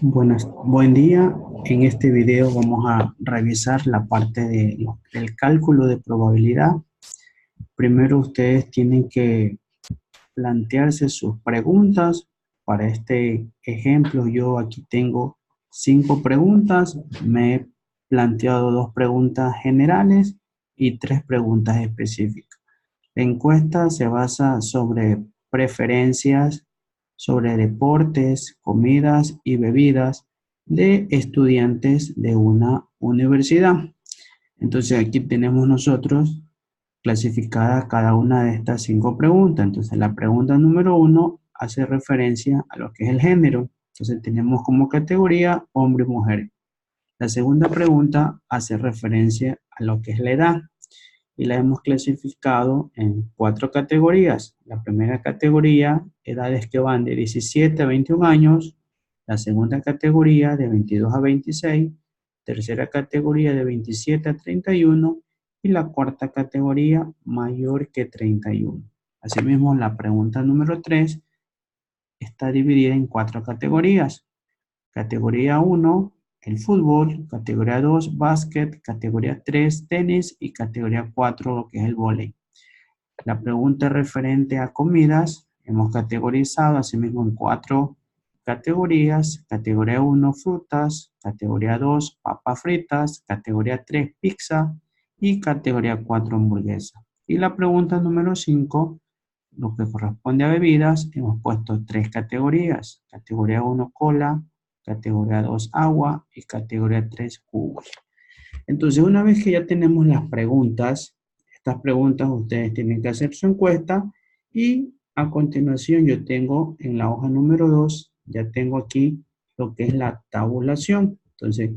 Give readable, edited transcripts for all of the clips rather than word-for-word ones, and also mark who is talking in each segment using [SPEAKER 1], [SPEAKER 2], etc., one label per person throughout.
[SPEAKER 1] Buen día. En este video vamos a revisar la parte del cálculo de probabilidad. Primero ustedes tienen que plantearse sus preguntas. Para este ejemplo yo aquí tengo 5 preguntas. Me he planteado 2 preguntas generales y 3 preguntas específicas. La encuesta se basa sobre preferencias, sobre deportes, comidas y bebidas de estudiantes de una universidad. Entonces aquí tenemos nosotros clasificadas cada una de estas 5 preguntas. Entonces la pregunta número 1 hace referencia a lo que es el género. Entonces tenemos como categoría hombre y mujer. La segunda pregunta hace referencia a lo que es la edad y la hemos clasificado en 4 categorías. La primera categoría, edades que van de 17 a 21 años. La segunda categoría, de 22 a 26. Tercera categoría, de 27 a 31. Y la cuarta categoría, mayor que 31. Asimismo, la pregunta número 3 está dividida en 4 categorías. Categoría 1, el fútbol. Categoría 2, básquet. Categoría 3, tenis. Y categoría 4, lo que es el vóley. La pregunta referente a comidas, hemos categorizado asimismo en 4 categorías. Categoría 1, frutas. Categoría 2, papas fritas. Categoría 3, pizza. Y categoría 4, hamburguesa. Y la pregunta número 5, lo que corresponde a bebidas, hemos puesto 3 categorías. Categoría 1, cola. Categoría 2, agua. Y categoría 3, jugos. Entonces, una vez que ya tenemos las preguntas, estas preguntas ustedes tienen que hacer su encuesta y a continuación yo tengo en la hoja número 2, ya tengo aquí lo que es la tabulación. Entonces,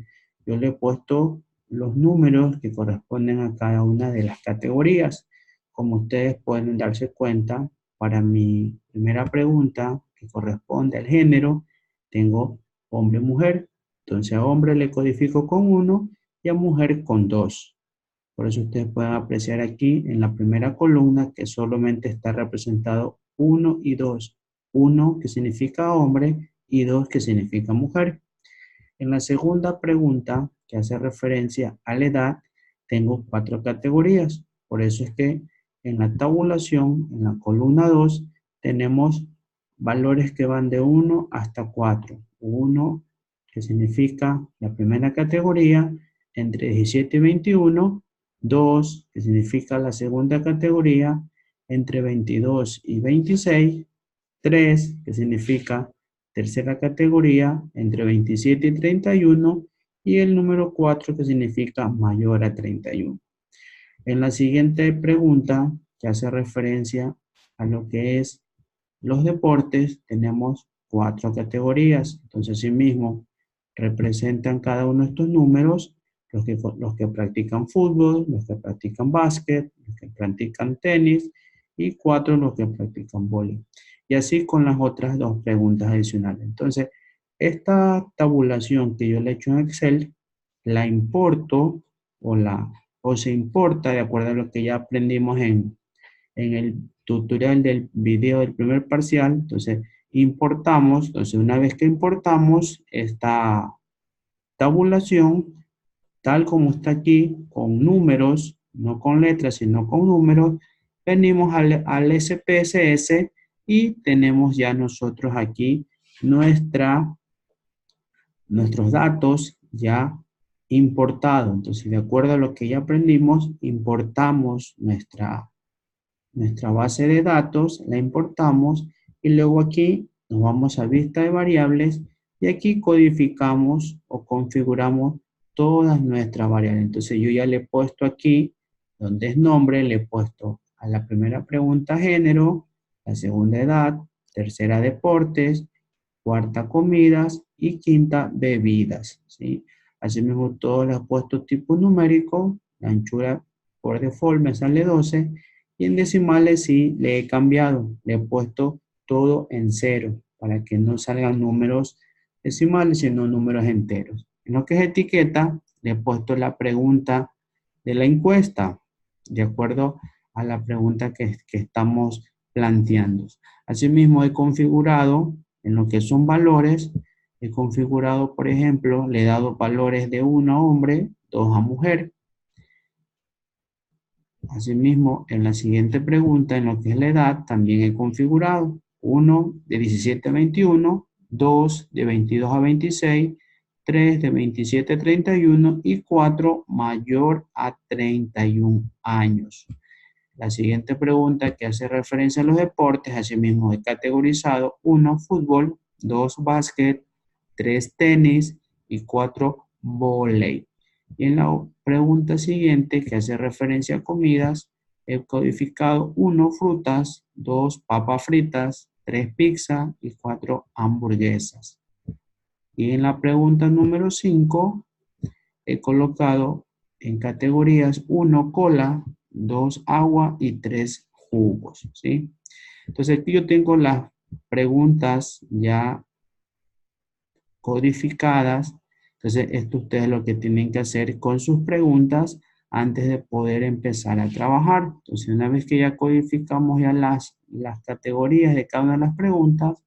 [SPEAKER 1] yo le he puesto los números que corresponden a cada una de las categorías. Como ustedes pueden darse cuenta, para mi primera pregunta, que corresponde al género, tengo hombre-mujer. Entonces, a hombre le codifico con 1 y a mujer con 2. Por eso ustedes pueden apreciar aquí en la primera columna que solamente está representado 1 y 2. 1 que significa hombre y 2 que significa mujer. En la segunda pregunta, que hace referencia a la edad, tengo 4 categorías. Por eso es que en la tabulación, en la columna 2, tenemos valores que van de 1 hasta 4. 1 que significa la primera categoría, entre 17 y 21. 2 que significa la segunda categoría, entre 22 y 26. 3 que significa tercera categoría, entre 27 y 31, y el número 4 que significa mayor a 31. En la siguiente pregunta, que hace referencia a lo que es los deportes, tenemos 4 categorías. Entonces, asimismo, representan cada uno de estos números los que practican fútbol, los que practican básquet, los que practican tenis, y 4 los que practican vóley. Y así con las otras 2 preguntas adicionales. Entonces, esta tabulación que yo le he hecho en Excel, la importo o se importa de acuerdo a lo que ya aprendimos en el tutorial del video del primer parcial. Entonces, importamos. Entonces, una vez que importamos esta tabulación, tal como está aquí, con números, no con letras, sino con números, venimos al SPSS y tenemos ya nosotros aquí nuestros datos ya importados. Entonces, de acuerdo a lo que ya aprendimos, importamos nuestra base de datos, la importamos y luego aquí nos vamos a vista de variables y aquí codificamos o configuramos todas nuestras variables. Entonces yo ya le he puesto aquí, donde es nombre, le he puesto a la primera pregunta género, la segunda edad, tercera deportes, cuarta comidas y quinta bebidas, ¿sí? Asimismo todo le he puesto tipo numérico, la anchura por default me sale 12 y en decimales sí le he cambiado, le he puesto todo en 0 para que no salgan números decimales sino números enteros. En lo que es etiqueta le he puesto la pregunta de la encuesta de acuerdo a la pregunta que estamos planteando. Asimismo, he configurado en lo que son valores, he configurado, por ejemplo, le he dado valores de 1 a hombre, 2 a mujer. Asimismo, en la siguiente pregunta, en lo que es la edad, también he configurado 1 de 17 a 21, 2 de 22 a 26, 3 de 27 a 31 y 4 mayor a 31 años. La siguiente pregunta que hace referencia a los deportes, asimismo he categorizado 1 fútbol, 2 básquet, 3 tenis y 4 vóley. Y en la pregunta siguiente que hace referencia a comidas, he codificado 1 frutas, 2 papas fritas, 3 pizza y 4 hamburguesas. Y en la pregunta número 5, he colocado en categorías 1 cola, 2 agua y 3 jugos, ¿sí? Entonces aquí yo tengo las preguntas ya codificadas. Entonces esto ustedes lo que tienen que hacer con sus preguntas antes de poder empezar a trabajar. Entonces una vez que ya codificamos ya las categorías de cada una de las preguntas,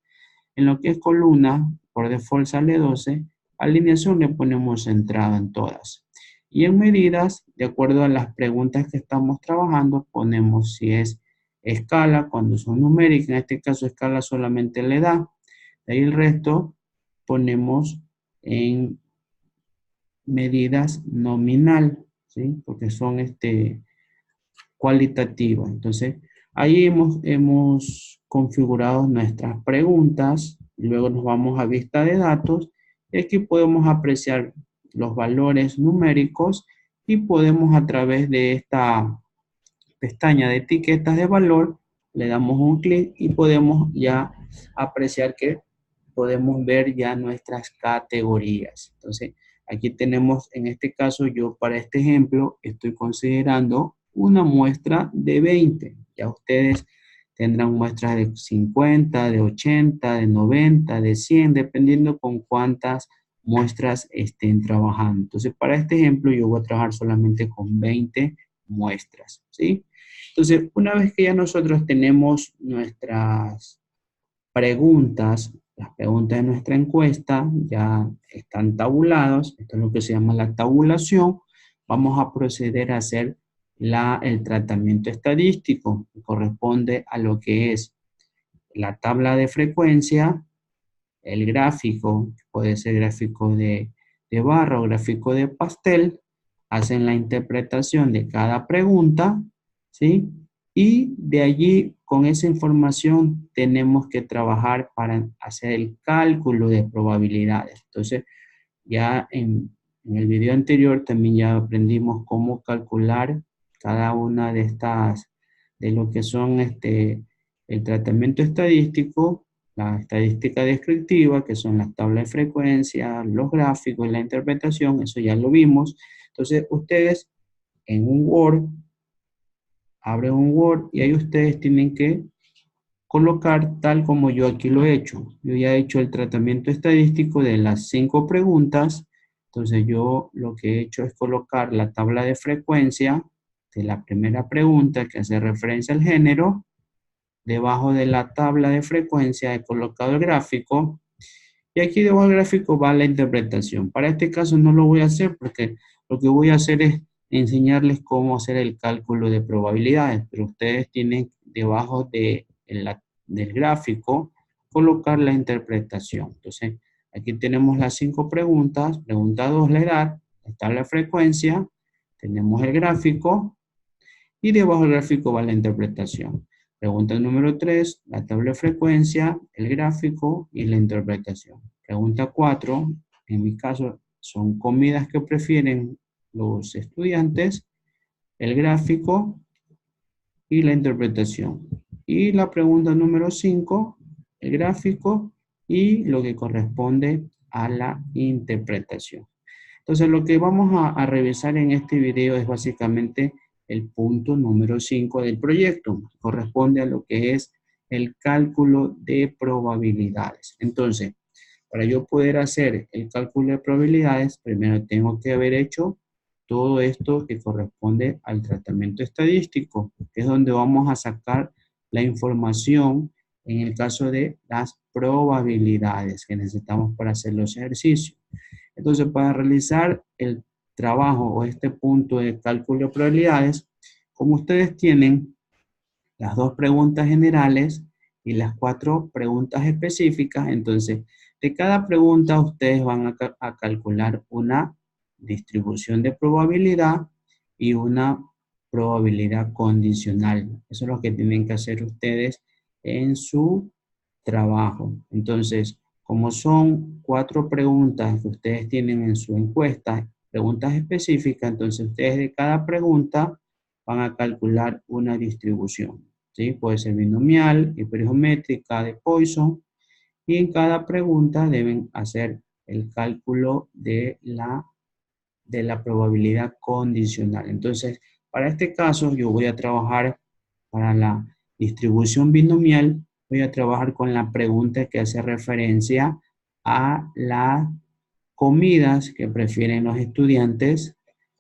[SPEAKER 1] en lo que es columna, por default sale 12, alineación le ponemos centrada en todas. Y en medidas, de acuerdo a las preguntas que estamos trabajando, ponemos si es escala, cuando son numéricas, en este caso escala solamente le da. De ahí el resto ponemos en medidas nominal, ¿sí? Porque son cualitativas. Entonces, ahí hemos configurado nuestras preguntas, luego nos vamos a vista de datos y aquí podemos apreciar los valores numéricos y podemos a través de esta pestaña de etiquetas de valor, le damos un clic y podemos ya apreciar que podemos ver ya nuestras categorías. Entonces, aquí tenemos, en este caso, yo para este ejemplo estoy considerando una muestra de 20. Ya ustedes tendrán muestras de 50, de 80, de 90, de 100, dependiendo con cuántas muestras estén trabajando. Entonces, para este ejemplo, yo voy a trabajar solamente con 20 muestras, ¿sí? Entonces, una vez que ya nosotros tenemos nuestras preguntas, las preguntas de nuestra encuesta ya están tabuladas, esto es lo que se llama la tabulación, vamos a proceder a hacer el tratamiento estadístico, que corresponde a lo que es la tabla de frecuencia, el gráfico, puede ser gráfico de barra o gráfico de pastel, hacen la interpretación de cada pregunta, ¿sí? Y de allí, con esa información, tenemos que trabajar para hacer el cálculo de probabilidades. Entonces, ya en el video anterior también ya aprendimos cómo calcular cada una de estas, de lo que son el tratamiento estadístico, la estadística descriptiva, que son las tablas de frecuencia, los gráficos y la interpretación, eso ya lo vimos. Entonces, ustedes en un Word, abren un Word y ahí ustedes tienen que colocar tal como yo aquí lo he hecho. Yo ya he hecho el tratamiento estadístico de las 5 preguntas. Entonces yo lo que he hecho es colocar la tabla de frecuencia de la primera pregunta que hace referencia al género. Debajo de la tabla de frecuencia he colocado el gráfico. Y aquí debajo del gráfico va la interpretación. Para este caso no lo voy a hacer porque lo que voy a hacer es enseñarles cómo hacer el cálculo de probabilidades. Pero ustedes tienen debajo del gráfico colocar la interpretación. Entonces, aquí tenemos las 5 preguntas. Pregunta 2, la edad. Está la frecuencia. Tenemos el gráfico. Y debajo del gráfico va la interpretación. Pregunta número 3, la tabla de frecuencia, el gráfico y la interpretación. Pregunta 4, en mi caso, son comidas que prefieren los estudiantes, el gráfico y la interpretación. Y la pregunta número 5, el gráfico y lo que corresponde a la interpretación. Entonces, lo que vamos a revisar en este video es básicamente el punto número 5 del proyecto. Corresponde a lo que es el cálculo de probabilidades. Entonces, para yo poder hacer el cálculo de probabilidades, primero tengo que haber hecho todo esto que corresponde al tratamiento estadístico, que es donde vamos a sacar la información en el caso de las probabilidades que necesitamos para hacer los ejercicios. Entonces, para realizar el trabajo o este punto de cálculo de probabilidades, como ustedes tienen las 2 preguntas generales y las 4 preguntas específicas, entonces de cada pregunta ustedes van a calcular una distribución de probabilidad y una probabilidad condicional. Eso es lo que tienen que hacer ustedes en su trabajo. Entonces, como son 4 preguntas que ustedes tienen en su encuesta, preguntas específicas, entonces ustedes de cada pregunta van a calcular una distribución, ¿sí? Puede ser binomial, hipergeométrica, de Poisson, y en cada pregunta deben hacer el cálculo de la probabilidad condicional. Entonces, para este caso, yo voy a trabajar para la distribución binomial, voy a trabajar con la pregunta que hace referencia a las comidas que prefieren los estudiantes.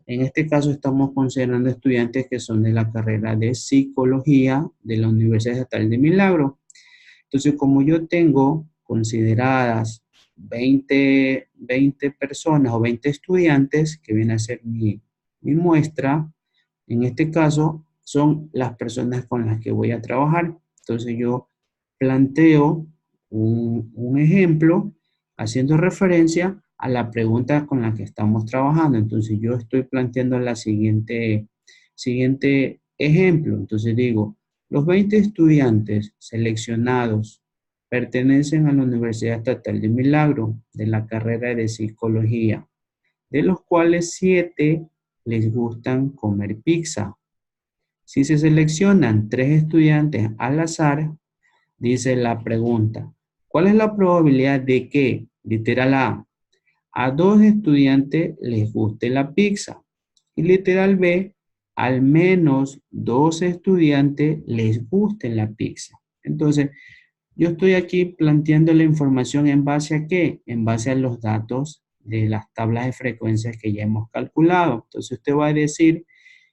[SPEAKER 1] En este caso estamos considerando estudiantes que son de la carrera de psicología de la Universidad Estatal de Milagro. Entonces, como yo tengo consideradas 20 personas o 20 estudiantes, que viene a ser mi muestra, en este caso son las personas con las que voy a trabajar. Entonces yo planteo un ejemplo haciendo referencia a la pregunta con la que estamos trabajando. Entonces yo estoy planteando la siguiente ejemplo. Entonces digo, los 20 estudiantes seleccionados pertenecen a la Universidad Estatal de Milagro de la carrera de psicología, de los cuales 7 les gustan comer pizza. Si se seleccionan 3 estudiantes al azar, dice la pregunta, ¿cuál es la probabilidad de que, literal a 2 estudiantes les guste la pizza? Y literal B, al menos 2 estudiantes les guste la pizza. Entonces, yo estoy aquí planteando la información en base a ¿qué? En base a los datos de las tablas de frecuencias que ya hemos calculado. Entonces usted va a decir,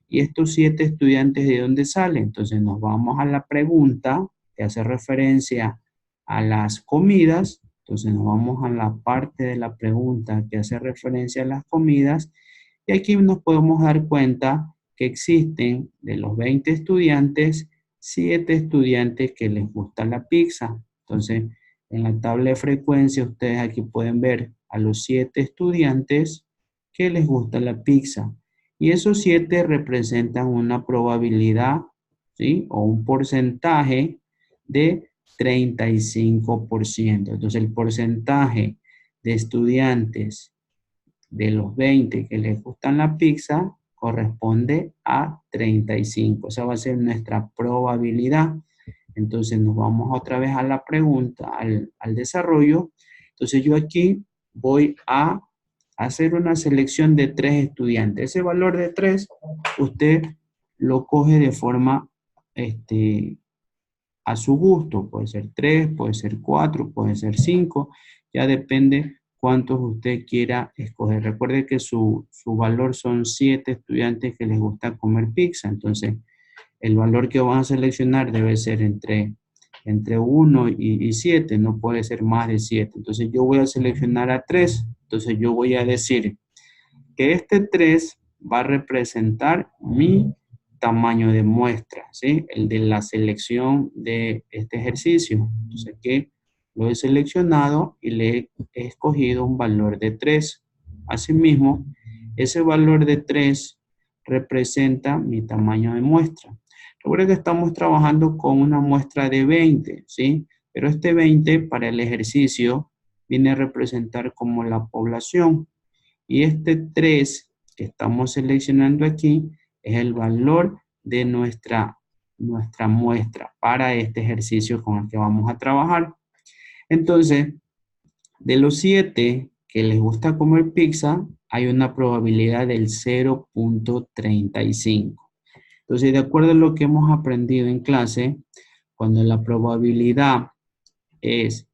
[SPEAKER 1] ¿y estos 7 estudiantes de dónde salen? Entonces nos vamos a la pregunta que hace referencia a las comidas. Entonces nos vamos a la parte de la pregunta que hace referencia a las comidas. Y aquí nos podemos dar cuenta que existen de los 20 estudiantes, 7 estudiantes que les gusta la pizza. Entonces, en la tabla de frecuencia, ustedes aquí pueden ver a los 7 estudiantes que les gusta la pizza. Y esos 7 representan una probabilidad, ¿sí? O un porcentaje de 35%. Entonces, el porcentaje de estudiantes de los 20 que les gustan la pizza corresponde a 35. Esa va a ser nuestra probabilidad. Entonces nos vamos otra vez a la pregunta, al desarrollo. Entonces yo aquí voy a hacer una selección de 3 estudiantes. Ese valor de 3 usted lo coge de forma a su gusto. Puede ser 3, puede ser 4, puede ser 5. Ya depende cuántos usted quiera escoger. Recuerde que su valor son 7 estudiantes que les gusta comer pizza. Entonces, el valor que van a seleccionar debe ser entre 1 y 7. No puede ser más de 7. Entonces, yo voy a seleccionar a 3. Entonces, yo voy a decir que este 3 va a representar mi tamaño de muestra, ¿sí? El de la selección de este ejercicio. Entonces, aquí lo he seleccionado y le he escogido un valor de 3. Asimismo, ese valor de 3 representa mi tamaño de muestra. Recuerden que estamos trabajando con una muestra de 20, ¿sí? Pero este 20 para el ejercicio viene a representar como la población. Y este 3 que estamos seleccionando aquí es el valor de nuestra muestra para este ejercicio con el que vamos a trabajar. Entonces, de los 7 que les gusta comer pizza, hay una probabilidad del 0.35. Entonces, de acuerdo a lo que hemos aprendido en clase, cuando la probabilidad es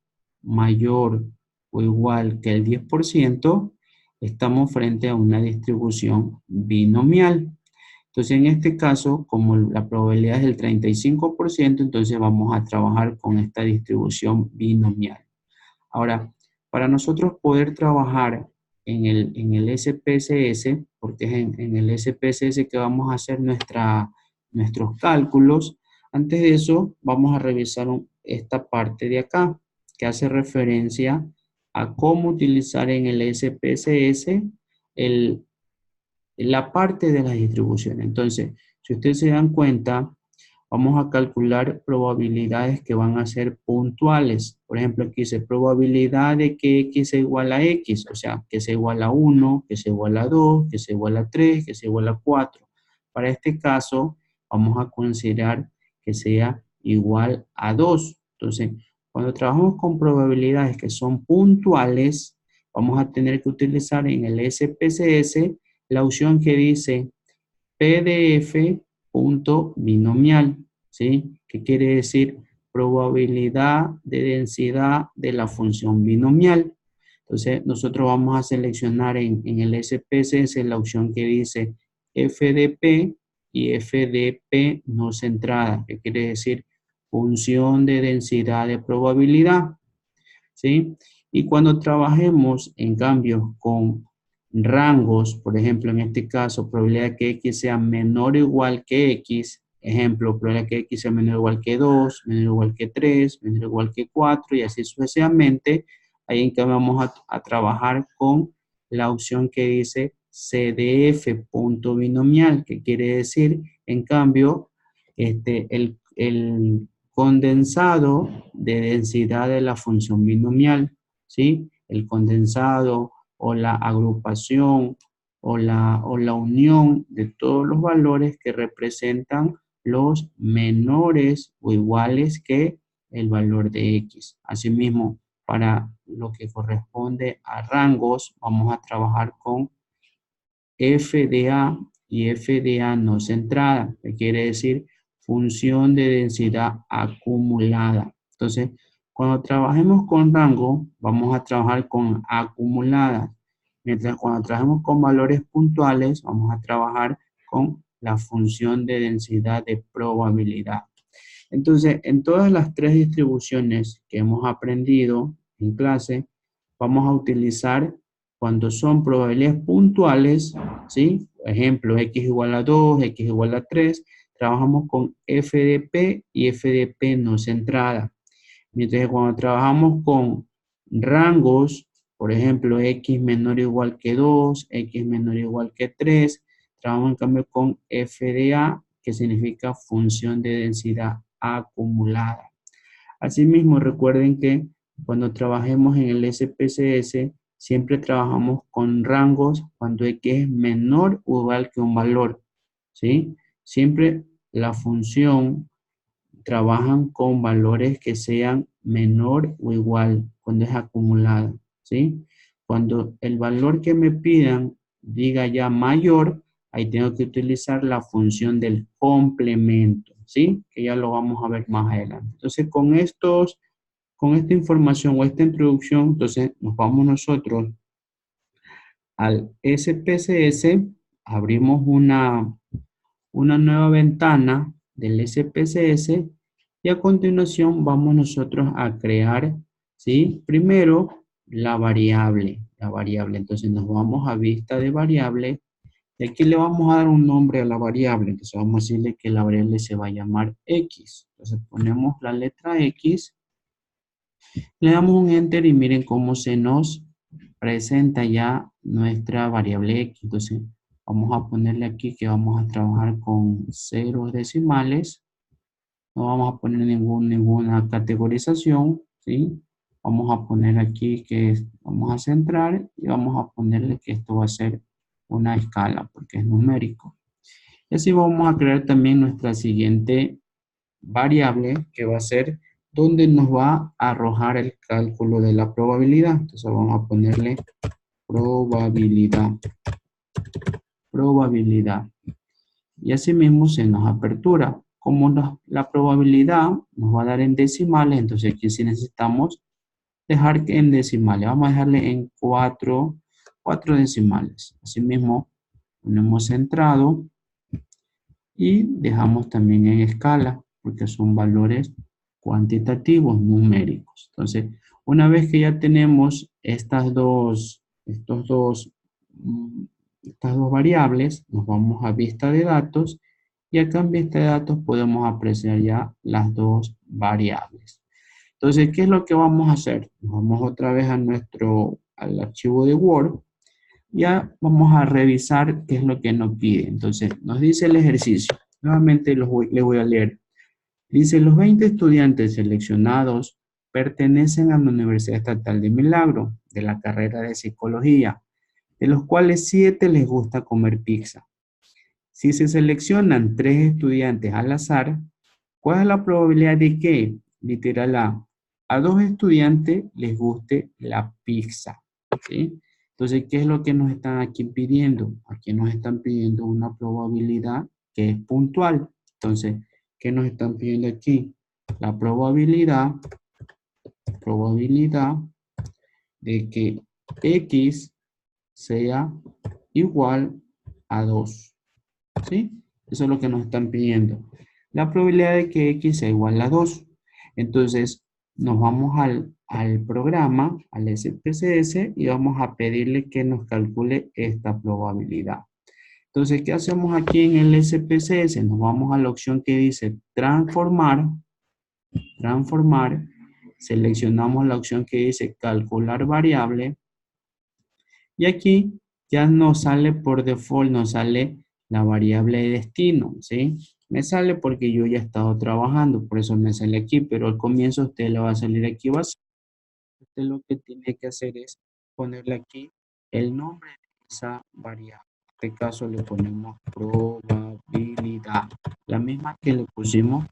[SPEAKER 1] mayor o igual que el 10%, estamos frente a una distribución binomial. Entonces, en este caso, como la probabilidad es del 35%, entonces vamos a trabajar con esta distribución binomial. Ahora, para nosotros poder trabajar en el SPSS, porque es en el SPSS que vamos a hacer nuestros cálculos, antes de eso vamos a revisar esta parte de acá, que hace referencia a cómo utilizar en el SPSS la parte de las distribuciones. Entonces, si ustedes se dan cuenta, vamos a calcular probabilidades que van a ser puntuales. Por ejemplo, aquí dice probabilidad de que x sea igual a x, o sea, que sea igual a 1, que sea igual a 2, que sea igual a 3, que sea igual a 4. Para este caso, vamos a considerar que sea igual a 2. Entonces, cuando trabajamos con probabilidades que son puntuales, vamos a tener que utilizar en el SPSS la opción que dice PDF punto binomial, ¿sí? ¿Qué quiere decir? Probabilidad de densidad de la función binomial. Entonces, nosotros vamos a seleccionar en el SPSS la opción que dice FDP y FDP no centrada, que quiere decir función de densidad de probabilidad, ¿sí? Y cuando trabajemos, en cambio, con rangos, por ejemplo, en este caso, probabilidad de que x sea menor o igual que x, ejemplo, probabilidad de que x sea menor o igual que 2, menor o igual que 3, menor o igual que 4, y así sucesivamente, ahí en cambio vamos a trabajar con la opción que dice CDF punto binomial, que quiere decir, en cambio, el condensado de densidad de la función binomial, ¿sí? El condensado o la agrupación o la unión de todos los valores que representan los menores o iguales que el valor de x. Asimismo, para lo que corresponde a rangos, vamos a trabajar con FDA y FDA no centrada, que quiere decir función de densidad acumulada. Entonces, cuando trabajemos con rango, vamos a trabajar con acumuladas. Mientras cuando trabajemos con valores puntuales, vamos a trabajar con la función de densidad de probabilidad. Entonces, en todas las tres distribuciones que hemos aprendido en clase, vamos a utilizar cuando son probabilidades puntuales, ¿sí? Por ejemplo, x igual a 2, x igual a 3, trabajamos con FDP y FDP no centrada. Mientras que cuando trabajamos con rangos, por ejemplo, x menor o igual que 2, x menor o igual que 3, trabajamos en cambio con FDA, que significa función de densidad acumulada. Asimismo, recuerden que cuando trabajemos en el SPSS, siempre trabajamos con rangos cuando x es menor o igual que un valor, ¿sí? Siempre la función trabajan con valores que sean menor o igual cuando es acumulada, ¿sí? Cuando el valor que me pidan diga ya mayor, ahí tengo que utilizar la función del complemento, ¿sí? Que ya lo vamos a ver más adelante. Entonces, con esta información o esta introducción, entonces nos vamos nosotros al SPSS, abrimos una nueva ventana del SPSS y a continuación vamos nosotros a crear, ¿sí? Primero la variable. Entonces nos vamos a vista de variable y aquí le vamos a dar un nombre a la variable. Entonces vamos a decirle que la variable se va a llamar X. Entonces ponemos la letra X, le damos un enter y miren cómo se nos presenta ya nuestra variable X. Entonces vamos a ponerle aquí que vamos a trabajar con ceros decimales. No vamos a poner ninguna categorización, ¿sí? Vamos a poner aquí que vamos a centrar y vamos a ponerle que esto va a ser una escala porque es numérico. Y así vamos a crear también nuestra siguiente variable que va a ser donde nos va a arrojar el cálculo de la probabilidad. Entonces vamos a ponerle probabilidad. Y asimismo se nos apertura. Como la probabilidad nos va a dar en decimales, entonces aquí sí necesitamos dejar que en decimales. Vamos a dejarle en 4 4 decimales. Asimismo, ponemos centrado y dejamos también en escala, porque son valores cuantitativos numéricos. Entonces, una vez que ya tenemos estas dos variables, nos vamos a vista de datos y acá en vista de datos podemos apreciar ya las dos variables. Entonces, ¿qué es lo que vamos a hacer? Vamos otra vez al archivo de Word. Ya vamos a revisar qué es lo que nos pide. Entonces, nos dice el ejercicio. Nuevamente les voy a leer. Dice, los 20 estudiantes seleccionados pertenecen a la Universidad Estatal de Milagro, de la carrera de Psicología, de los cuales 7 les gusta comer pizza. Si se seleccionan 3 estudiantes al azar, ¿cuál es la probabilidad de que, literal a 2 estudiantes les guste la pizza? ¿Sí? Entonces, ¿qué es lo que nos están aquí pidiendo? Aquí nos están pidiendo una probabilidad que es puntual. Entonces, ¿qué nos están pidiendo aquí? La probabilidad de que X sea igual a 2. ¿Sí? Eso es lo que nos están pidiendo. La probabilidad de que X sea igual a 2. Entonces, nos vamos al programa, al SPSS, y vamos a pedirle que nos calcule esta probabilidad. Entonces, ¿qué hacemos aquí en el SPSS? Nos vamos a la opción que dice transformar, seleccionamos la opción que dice calcular variable, y aquí ya nos sale por default, nos sale la variable de destino, ¿sí? Me sale porque yo ya he estado trabajando, por eso me sale aquí, pero al comienzo usted le va a salir aquí vacío. Usted lo que tiene que hacer es ponerle aquí el nombre de esa variable. En este caso le ponemos probabilidad, la misma que le pusimos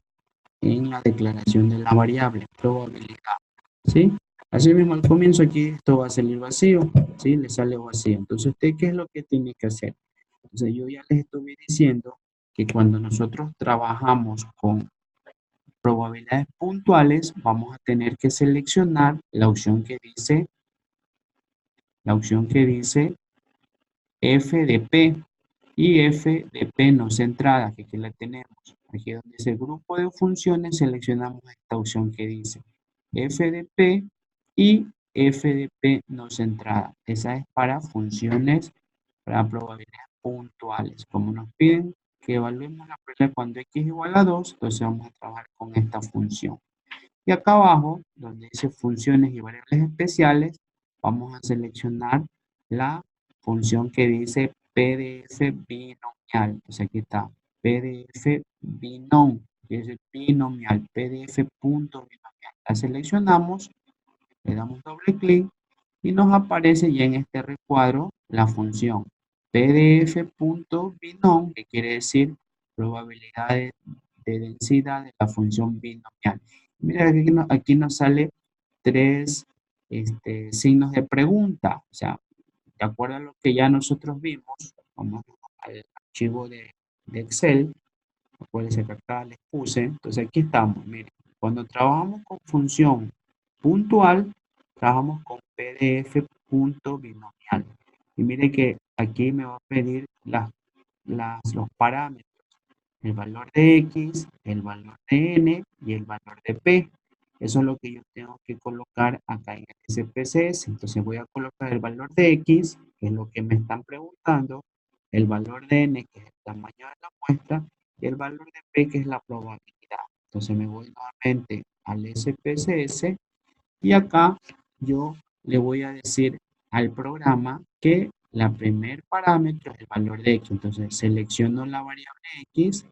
[SPEAKER 1] en la declaración de la variable, probabilidad, ¿sí? Así mismo al comienzo aquí esto va a salir vacío, ¿sí? Le sale vacío. Entonces, ¿usted qué es lo que tiene que hacer? Entonces, yo ya les estuve diciendo que cuando nosotros trabajamos con probabilidades puntuales, vamos a tener que seleccionar la opción que dice F de P y F de P no centrada, que aquí la tenemos. Aquí donde dice grupo de funciones, seleccionamos esta opción que dice F de P y F de P no centrada. Esa es para funciones, para probabilidades puntuales. Como nos piden que evaluemos la probabilidad cuando X es igual a 2, entonces vamos a trabajar con esta función. Y acá abajo, donde dice funciones y variables especiales, vamos a seleccionar la función que dice PDF binomial. Pues aquí está, PDF binom, que es el binomial, PDF.binomial. La seleccionamos, le damos doble clic y nos aparece ya en este recuadro la función PDF.binom, que quiere decir probabilidades de densidad de la función binomial. Mira, aquí nos sale 3 signos de pregunta. O sea, de acuerdo a lo que ya nosotros vimos, vamos al archivo de Excel. Acuérdense que acá les puse. Entonces aquí estamos. Miren, cuando trabajamos con función puntual, trabajamos con PDF.binomial. Y mire que aquí me va a pedir los parámetros. El valor de X, el valor de N y el valor de P. Eso es lo que yo tengo que colocar acá en el SPSS. Entonces voy a colocar el valor de X, que es lo que me están preguntando, el valor de N, que es el tamaño de la muestra, y el valor de P, que es la probabilidad. Entonces me voy nuevamente al SPSS y acá yo le voy a decir al programa que la primer parámetro es el valor de X. Entonces selecciono la variable X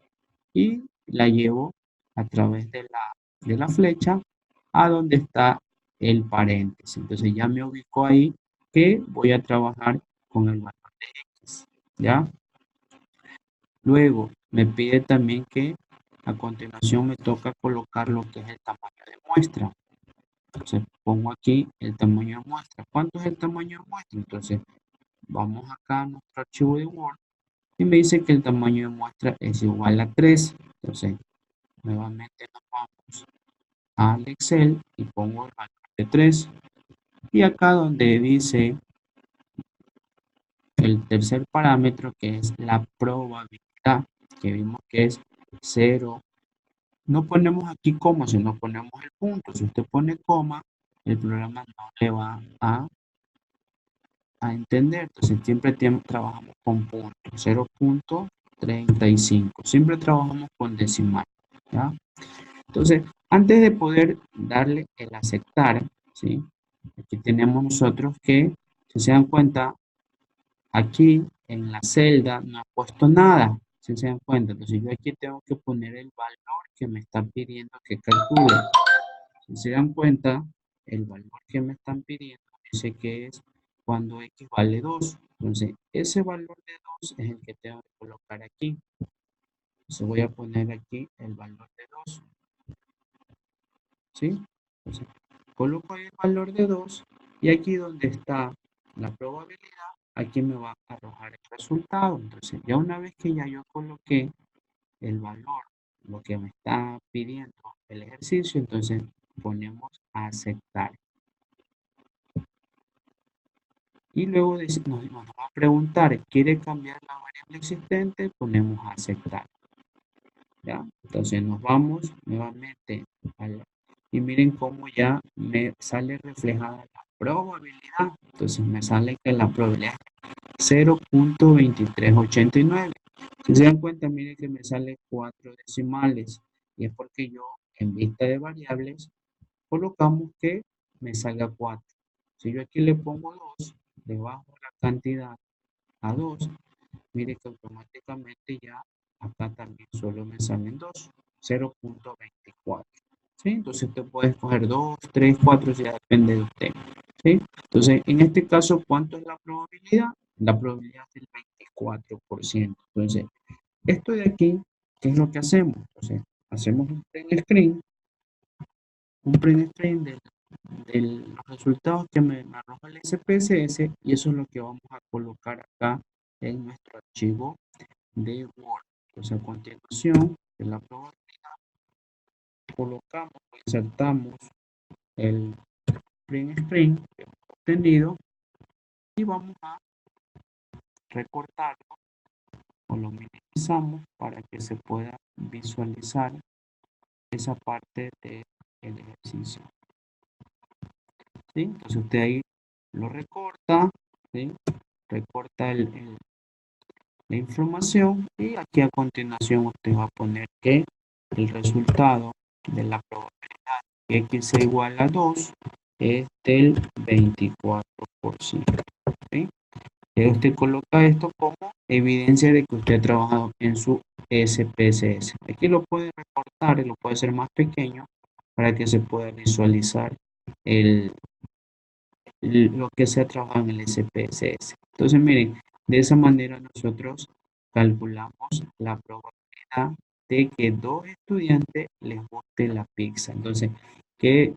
[SPEAKER 1] y la llevo a través de la flecha a donde está el paréntesis. Entonces ya me ubico ahí que voy a trabajar con el valor de X, ¿ya? Luego me pide también que a continuación me toca colocar lo que es el tamaño de muestra. Entonces pongo aquí el tamaño de muestra. ¿Cuánto es el tamaño de muestra? Entonces vamos acá a nuestro archivo de Word y me dice que el tamaño de muestra es igual a 3. Entonces nuevamente nos vamos al Excel y pongo el valor de 3. Y acá donde dice el tercer parámetro, que es la probabilidad, que vimos que es 0. No ponemos aquí coma, sino ponemos el punto. Si usted pone coma, el programa no le va a entender. Entonces siempre trabajamos con puntos, 0.35. Siempre trabajamos con decimal, ¿ya? Entonces, antes de poder darle el aceptar, ¿sí? Aquí tenemos nosotros que, si se dan cuenta, aquí en la celda no ha puesto nada, si se dan cuenta. Entonces yo aquí tengo que poner el valor que me están pidiendo que calcule. Si se dan cuenta, el valor que me están pidiendo dice que es cuando x vale 2. Entonces, ese valor de 2 es el que tengo que colocar aquí. Entonces voy a poner aquí el valor de 2. ¿Sí? Entonces, coloco ahí el valor de 2 y aquí donde está la probabilidad, aquí me va a arrojar el resultado. Entonces, ya una vez que ya yo coloqué el valor, lo que me está pidiendo el ejercicio, entonces ponemos a aceptar. Y luego nos va a preguntar, ¿quiere cambiar la variable existente? Ponemos a aceptar. ¿Ya? Entonces nos vamos nuevamente y miren cómo ya me sale reflejada la probabilidad. Entonces me sale que la probabilidad es 0.2389. Si se dan cuenta, miren que me sale 4 decimales y es porque yo en vista de variables colocamos que me salga 4. Si yo aquí le pongo 2, le bajo la cantidad a 2, mire que automáticamente ya acá también solo me salen 2, 0.24. ¿Sí? Entonces usted puede escoger 2, 3, 4, ya depende de usted. ¿Sí? Entonces, en este caso, ¿cuánto es la probabilidad? La probabilidad es del 24%. Entonces, esto de aquí, ¿qué es lo que hacemos? Entonces, hacemos un print screen de los resultados que me arroja el SPSS y eso es lo que vamos a colocar acá en nuestro archivo de Word. Entonces, a continuación de la probabilidad, colocamos, insertamos el print screen que hemos obtenido y vamos a recortarlo o lo minimizamos para que se pueda visualizar esa parte del ejercicio. ¿Sí? Entonces usted ahí lo recorta, ¿sí? Recorta la información y aquí a continuación usted va a poner que el resultado de la probabilidad que x sea igual a 2 es del 24%. ¿Sí? Y usted coloca esto como evidencia de que usted ha trabajado en su SPSS. Aquí lo puede recortar y lo puede hacer más pequeño para que se pueda visualizar lo que se ha trabajado en el SPSS. Entonces, miren, de esa manera nosotros calculamos la probabilidad de que dos estudiantes les guste la pizza. Entonces,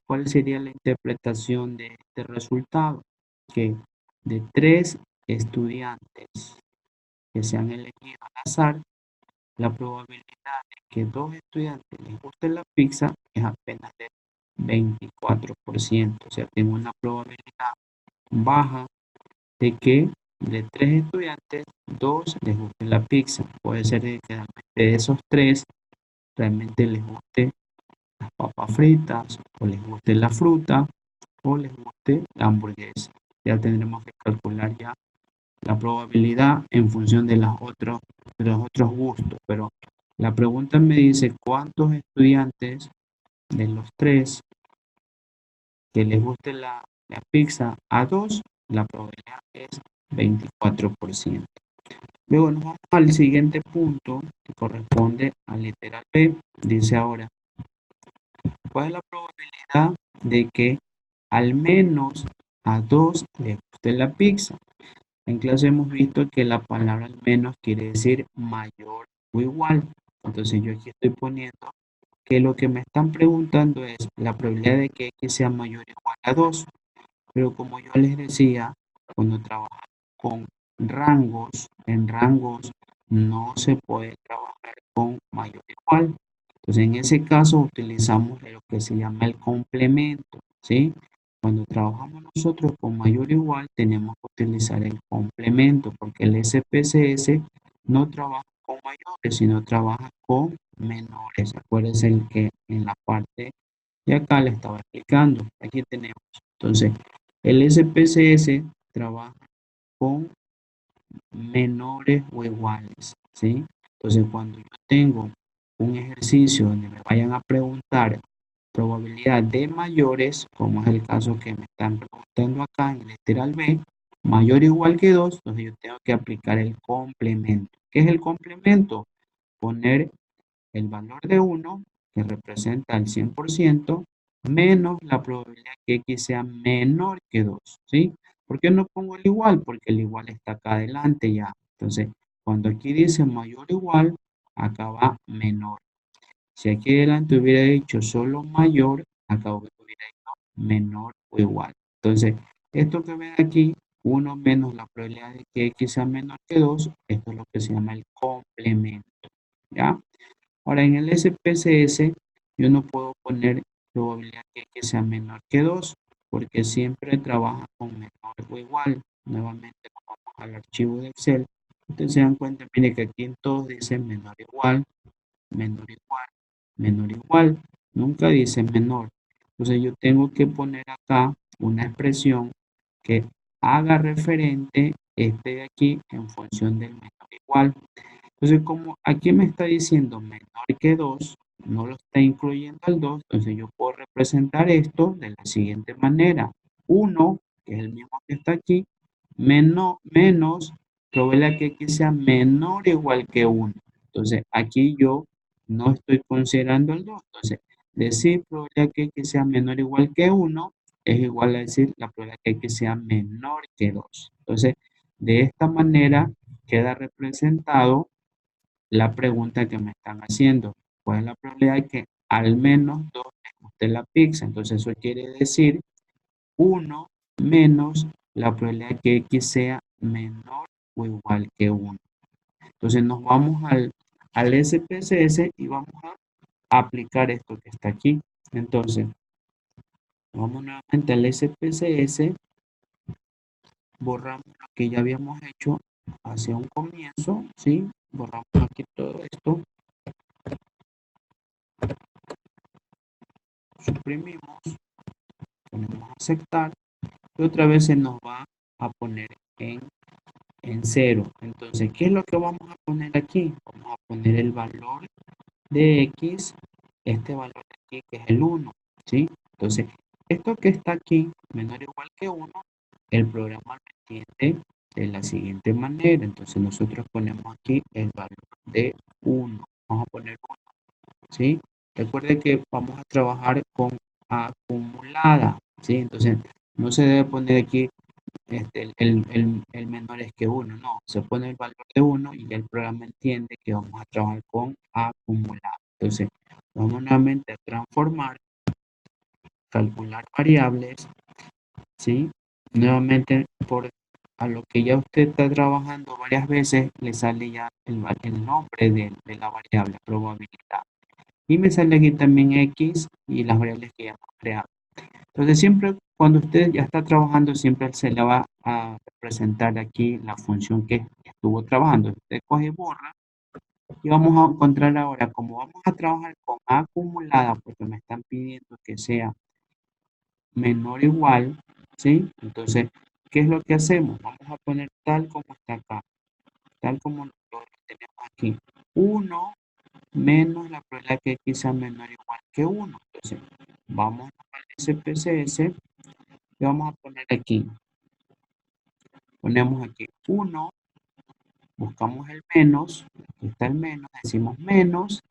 [SPEAKER 1] ¿cuál sería la interpretación de este resultado? Que de 3 estudiantes que se han elegido al azar, la probabilidad de que dos estudiantes les guste la pizza es apenas de 24%. O sea, tengo una probabilidad baja de que de 3 estudiantes, 2 les guste la pizza. Puede ser que de esos 3 realmente les guste las papas fritas, o les guste la fruta, o les guste la hamburguesa. Ya tendremos que calcular ya la probabilidad en función de los otros gustos. Pero la pregunta me dice cuántos estudiantes de los 3 que les guste la pizza a 2, la probabilidad es 24%. Luego nos vamos al siguiente punto que corresponde a literal B. Dice ahora, ¿cuál es la probabilidad de que al menos a 2 les guste la pizza? En clase hemos visto que la palabra al menos quiere decir mayor o igual. Entonces yo aquí estoy poniendo que lo que me están preguntando es la probabilidad de que X sea mayor o igual a 2. Pero como yo les decía, cuando trabajamos con rangos, en rangos no se puede trabajar con mayor o igual. Entonces, en ese caso utilizamos lo que se llama el complemento, ¿sí? Cuando trabajamos nosotros con mayor o igual, tenemos que utilizar el complemento, porque el SPSS no trabaja con mayores, sino trabaja con menores. Acuérdense que en la parte de acá le estaba explicando. Aquí tenemos. Entonces, el SPSS trabaja con menores o iguales, ¿sí? Entonces, cuando yo tengo un ejercicio donde me vayan a preguntar probabilidad de mayores, como es el caso que me están preguntando acá en el literal B, mayor o igual que 2, entonces yo tengo que aplicar el complemento. ¿Qué es el complemento? Poner el valor de uno que representa el 100%, menos la probabilidad que X sea menor que 2, ¿sí? ¿Por qué no pongo el igual? Porque el igual está acá adelante ya. Entonces, cuando aquí dice mayor o igual, acá va menor. Si aquí adelante hubiera dicho solo mayor, acá hubiera dicho menor o igual. Entonces, esto que ven aquí, 1 menos la probabilidad de que X sea menor que 2, esto es lo que se llama el complemento, ¿ya? Ahora, en el SPSS yo no puedo poner probabilidad que sea menor que 2 porque siempre trabaja con menor o igual. Nuevamente nos vamos al archivo de Excel. Ustedes se dan cuenta, mire que aquí en todos dicen menor igual, menor igual, menor igual. Nunca dice menor. Entonces yo tengo que poner acá una expresión que haga referente este de aquí en función del menor igual. Entonces, como aquí me está diciendo menor que 2, no lo está incluyendo al 2, entonces yo puedo representar esto de la siguiente manera. 1, que es el mismo que está aquí, menos probabilidad que X sea menor o igual que 1. Entonces, aquí yo no estoy considerando el 2. Entonces, decir probabilidad que X sea menor o igual que 1 es igual a decir la probabilidad que X sea menor que 2. Entonces, de esta manera queda representado la pregunta que me están haciendo. ¿Cuál es la probabilidad de que al menos 2 les guste la pizza? Entonces eso quiere decir 1 menos la probabilidad de que X sea menor o igual que 1. Entonces nos vamos al SPSS y vamos a aplicar esto que está aquí. Entonces, vamos nuevamente al SPSS, borramos lo que ya habíamos hecho hacia un comienzo, ¿sí? Borramos aquí todo esto, suprimimos, ponemos aceptar y otra vez se nos va a poner en cero. Entonces, ¿qué es lo que vamos a poner aquí? Vamos a poner el valor de X, este valor de aquí que es el 1, ¿sí? Entonces, esto que está aquí, menor o igual que 1, el programa lo entiende de la siguiente manera. Entonces, nosotros ponemos aquí el valor de 1. Vamos a poner 1, ¿sí? Recuerde que vamos a trabajar con acumulada, ¿sí? Entonces, no se debe poner aquí el menor es que 1, no, se pone el valor de 1 y ya el programa entiende que vamos a trabajar con acumulado. Entonces, vamos nuevamente a transformar, calcular variables, ¿sí? Nuevamente, por a lo que ya usted está trabajando varias veces, le sale ya el nombre de la variable, probabilidad. Y me sale aquí también X y las variables que ya hemos creado. Entonces, siempre cuando usted ya está trabajando, siempre se le va a presentar aquí la función que estuvo trabajando. Usted coge y borra y vamos a encontrar ahora, como vamos a trabajar con acumulada, porque me están pidiendo que sea menor o igual, ¿sí? Entonces, ¿qué es lo que hacemos? Vamos a poner tal como está acá, tal como lo tenemos aquí. 1 menos la probabilidad que X sea menor o igual que 1. Entonces, vamos al SPSS y vamos a poner aquí, ponemos aquí 1, buscamos el menos, aquí está el menos, decimos menos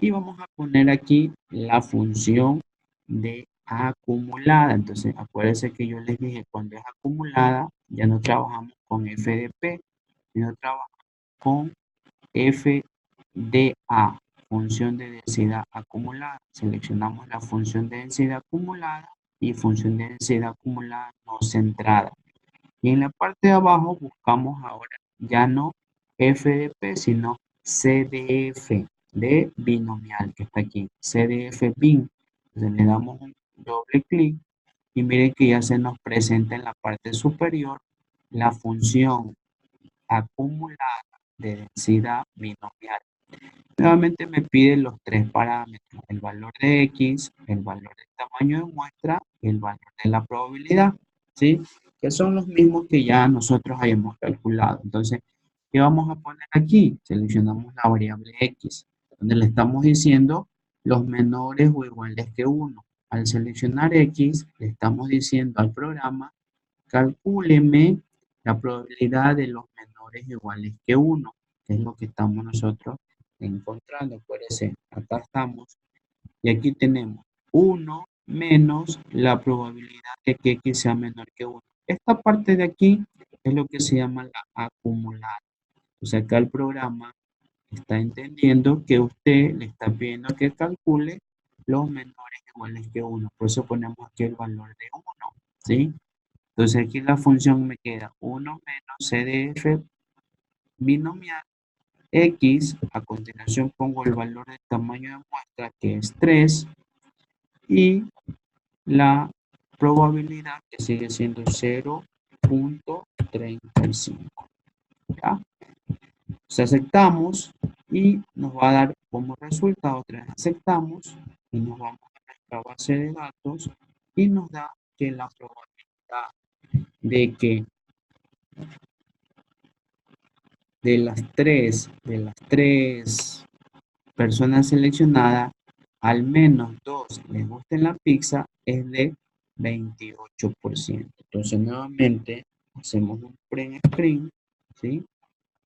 [SPEAKER 1] y vamos a poner aquí la función de acumulada. Entonces, acuérdense que yo les dije cuando es acumulada ya no trabajamos con f de p, sino trabajamos con f de a, función de densidad acumulada. Seleccionamos la función de densidad acumulada y función de densidad acumulada no centrada. Y en la parte de abajo buscamos ahora ya no f de p, sino CDF de binomial que está aquí, CDF bin. Entonces le damos un doble clic y miren que ya se nos presenta en la parte superior la función acumulada de densidad binomial. Nuevamente me pide los tres parámetros, el valor de X, el valor del tamaño de muestra y el valor de la probabilidad, ¿sí? Que son los mismos que ya nosotros hayamos calculado. Entonces, ¿qué vamos a poner aquí? Seleccionamos la variable X, donde le estamos diciendo los menores o iguales que 1. Al seleccionar X, le estamos diciendo al programa, calcúleme la probabilidad de los menores o iguales que 1, que es lo que estamos nosotros encontrando. Acuérdense, acá estamos y aquí tenemos 1 menos la probabilidad de que X sea menor que 1. Esta parte de aquí es lo que se llama la acumulada. O sea, acá el programa está entendiendo que usted le está pidiendo que calcule los menores iguales que 1. Por eso ponemos aquí el valor de 1, ¿sí? Entonces aquí la función me queda 1 menos CDF binomial X. A continuación pongo el valor del tamaño de muestra, que es 3, y la probabilidad, que sigue siendo 0.35. ¿Ya? Entonces aceptamos y nos va a dar como resultado, otra vez aceptamos y nos vamos a nuestra base de datos y nos da que la probabilidad de que de las tres personas seleccionadas, al menos 2 les gusten la pizza, es de 28%. Entonces nuevamente hacemos un print screen, ¿sí?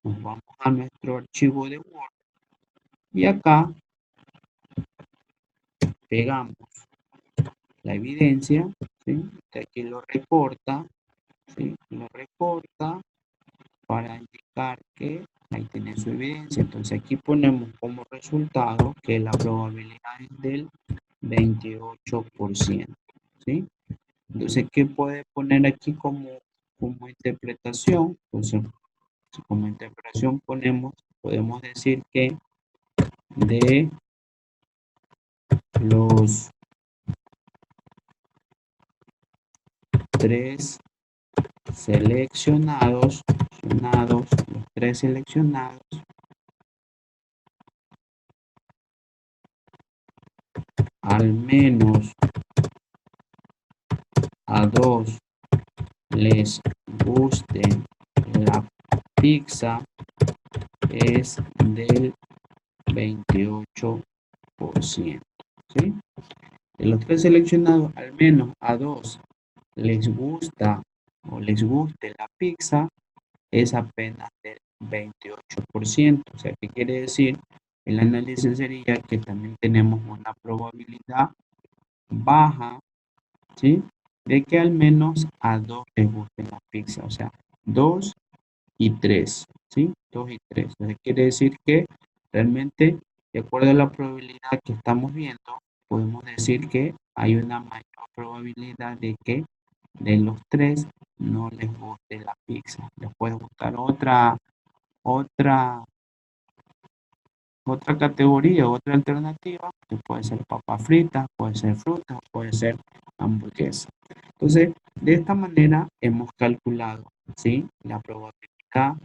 [SPEAKER 1] Nos vamos a nuestro archivo de Word y acá pegamos la evidencia, ¿sí? Aquí lo recorta, ¿sí? Lo recorta para indicar que ahí tiene su evidencia. Entonces aquí ponemos como resultado que la probabilidad es del 28%, ¿sí? Entonces, ¿qué puede poner aquí como interpretación? Entonces, como interpretación podemos decir que de los tres seleccionados, al menos a 2 les guste la pizza, es del 28%, ¿sí? De los tres seleccionados, al menos a 2 les gusta o les guste la pizza, es apenas del 28%. O sea, ¿qué quiere decir? El análisis sería que también tenemos una probabilidad baja, ¿sí? De que al menos a 2 les guste la pizza. O sea, 2 y 3, ¿sí? 2 y 3. Entonces quiere decir que realmente, de acuerdo a la probabilidad que estamos viendo, podemos decir que hay una mayor probabilidad de que de los tres no les guste la pizza. Les puede gustar otra, otra categoría, otra alternativa, que puede ser papa frita, puede ser fruta, puede ser hamburguesa. Entonces, de esta manera hemos calculado, ¿sí? La probabilidad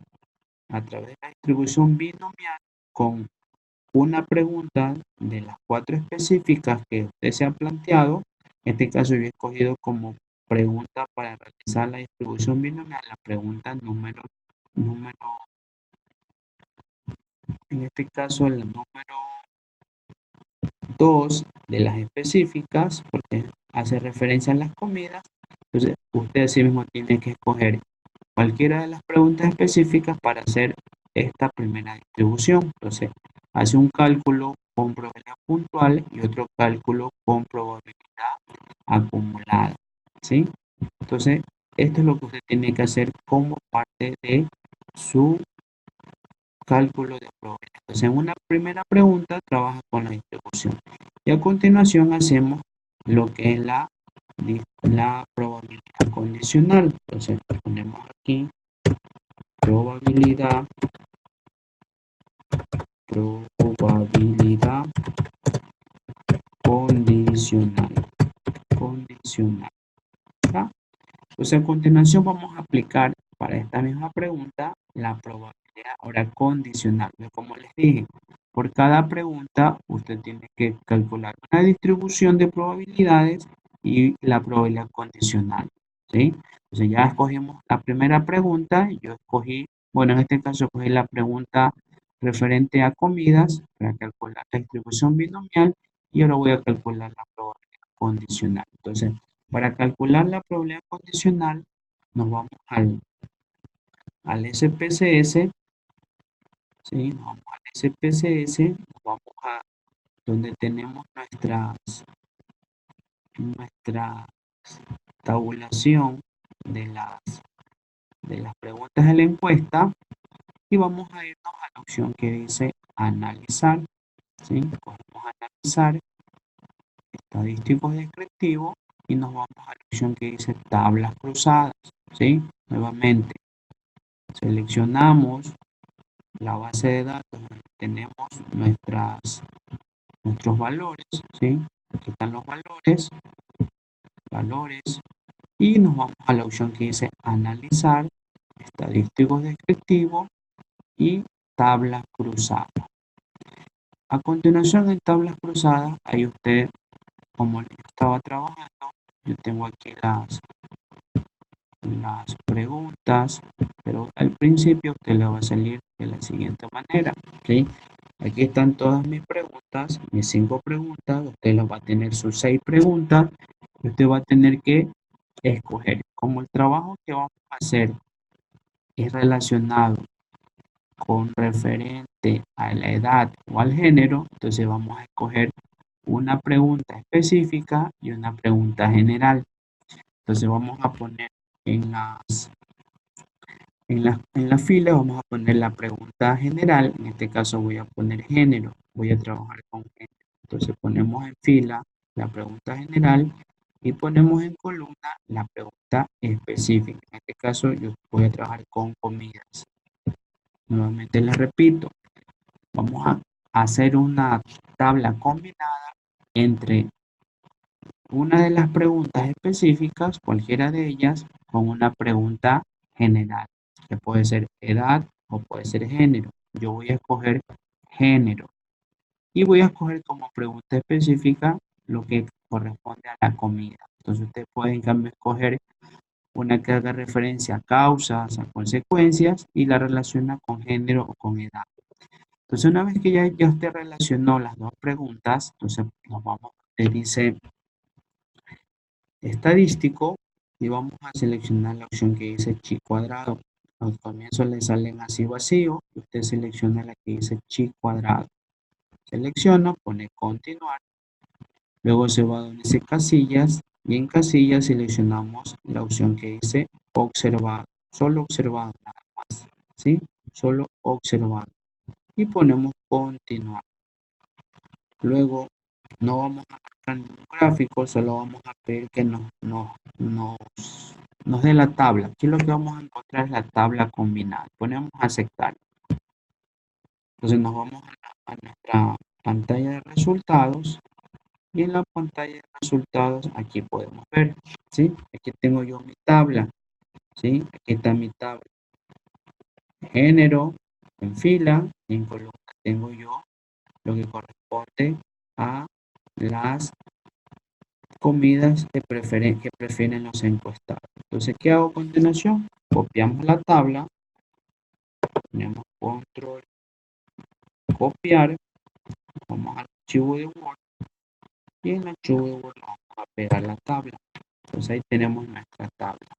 [SPEAKER 1] a través de la distribución binomial con una pregunta de las 4 específicas que usted se ha planteado. En este caso yo he escogido como pregunta para realizar la distribución binomial la pregunta número, en este caso el número 2 de las específicas, porque hace referencia a las comidas. Entonces usted así mismo tiene que escoger cualquiera de las preguntas específicas para hacer esta primera distribución. Entonces, hace un cálculo con probabilidad puntual y otro cálculo con probabilidad acumulada, ¿sí? Entonces, esto es lo que usted tiene que hacer como parte de su cálculo de probabilidad. Entonces, en una primera pregunta trabaja con la distribución y a continuación hacemos lo que es la probabilidad condicional. Entonces, ponemos aquí probabilidad condicional. ¿verdad? Entonces, a continuación vamos a aplicar para esta misma pregunta la probabilidad ahora condicional. Como les dije, por cada pregunta usted tiene que calcular una distribución de probabilidades y la probabilidad condicional, ¿sí? Entonces ya escogimos la primera pregunta, yo escogí, bueno, en este caso escogí la pregunta referente a comidas para calcular la distribución binomial y ahora voy a calcular la probabilidad condicional. Entonces, para calcular la probabilidad condicional, nos vamos al SPSS, ¿sí? Nos vamos al SPSS, nos vamos a donde tenemos nuestra tabulación de las preguntas de la encuesta y vamos a irnos a la opción que dice analizar, ¿sí? Cogemos analizar, estadísticos descriptivos y nos vamos a la opción que dice tablas cruzadas, ¿sí? Nuevamente, seleccionamos la base de datos donde tenemos nuestros valores, ¿sí? Aquí están los valores, y nos vamos a la opción que dice analizar, estadísticos descriptivos y tablas cruzadas. A continuación en tablas cruzadas, ahí usted, como yo estaba trabajando, yo tengo aquí las preguntas, pero al principio usted le va a salir de la siguiente manera, ¿sí? Aquí están todas mis preguntas, mis 5 preguntas, usted las va a tener sus 6 preguntas, y usted va a tener que escoger. Como el trabajo que vamos a hacer es relacionado con referente a la edad o al género, entonces vamos a escoger una pregunta específica y una pregunta general. Entonces vamos a poner en la fila, vamos a poner la pregunta general, en este caso voy a poner género, voy a trabajar con género. Entonces ponemos en fila la pregunta general y ponemos en columna la pregunta específica. En este caso yo voy a trabajar con comidas. Nuevamente les repito, vamos a hacer una tabla combinada entre una de las preguntas específicas, cualquiera de ellas, con una pregunta general, que puede ser edad o puede ser género. Yo voy a escoger género y voy a escoger como pregunta específica lo que corresponde a la comida. Entonces usted puede en cambio escoger una que haga referencia a causas, a consecuencias y la relaciona con género o con edad. Entonces una vez que ya usted relacionó las dos preguntas, entonces nos vamos, usted dice estadístico y vamos a seleccionar la opción que dice chi cuadrado. Al comienzo le salen así vacío, usted selecciona la que dice chi cuadrado. Selecciona, pone continuar, luego se va donde dice casillas y en casillas seleccionamos la opción que dice observado, solo observado nada más, ¿sí? Solo observado y ponemos continuar. Luego no vamos a marcar ningún gráfico, solo vamos a pedir que nos dé la tabla. Aquí lo que vamos a encontrar es la tabla combinada. Ponemos aceptar. Entonces nos vamos a nuestra pantalla de resultados y en la pantalla de resultados aquí podemos ver, ¿sí? Aquí tengo yo mi tabla, ¿sí? Aquí está mi tabla. Género en fila y en columna tengo yo lo que corresponde a las comidas que prefieren los encuestados. Entonces, ¿qué hago a continuación? Copiamos la tabla, ponemos control, copiar, vamos al archivo de Word y en el archivo de Word vamos a pegar la tabla. Entonces ahí tenemos nuestra tabla.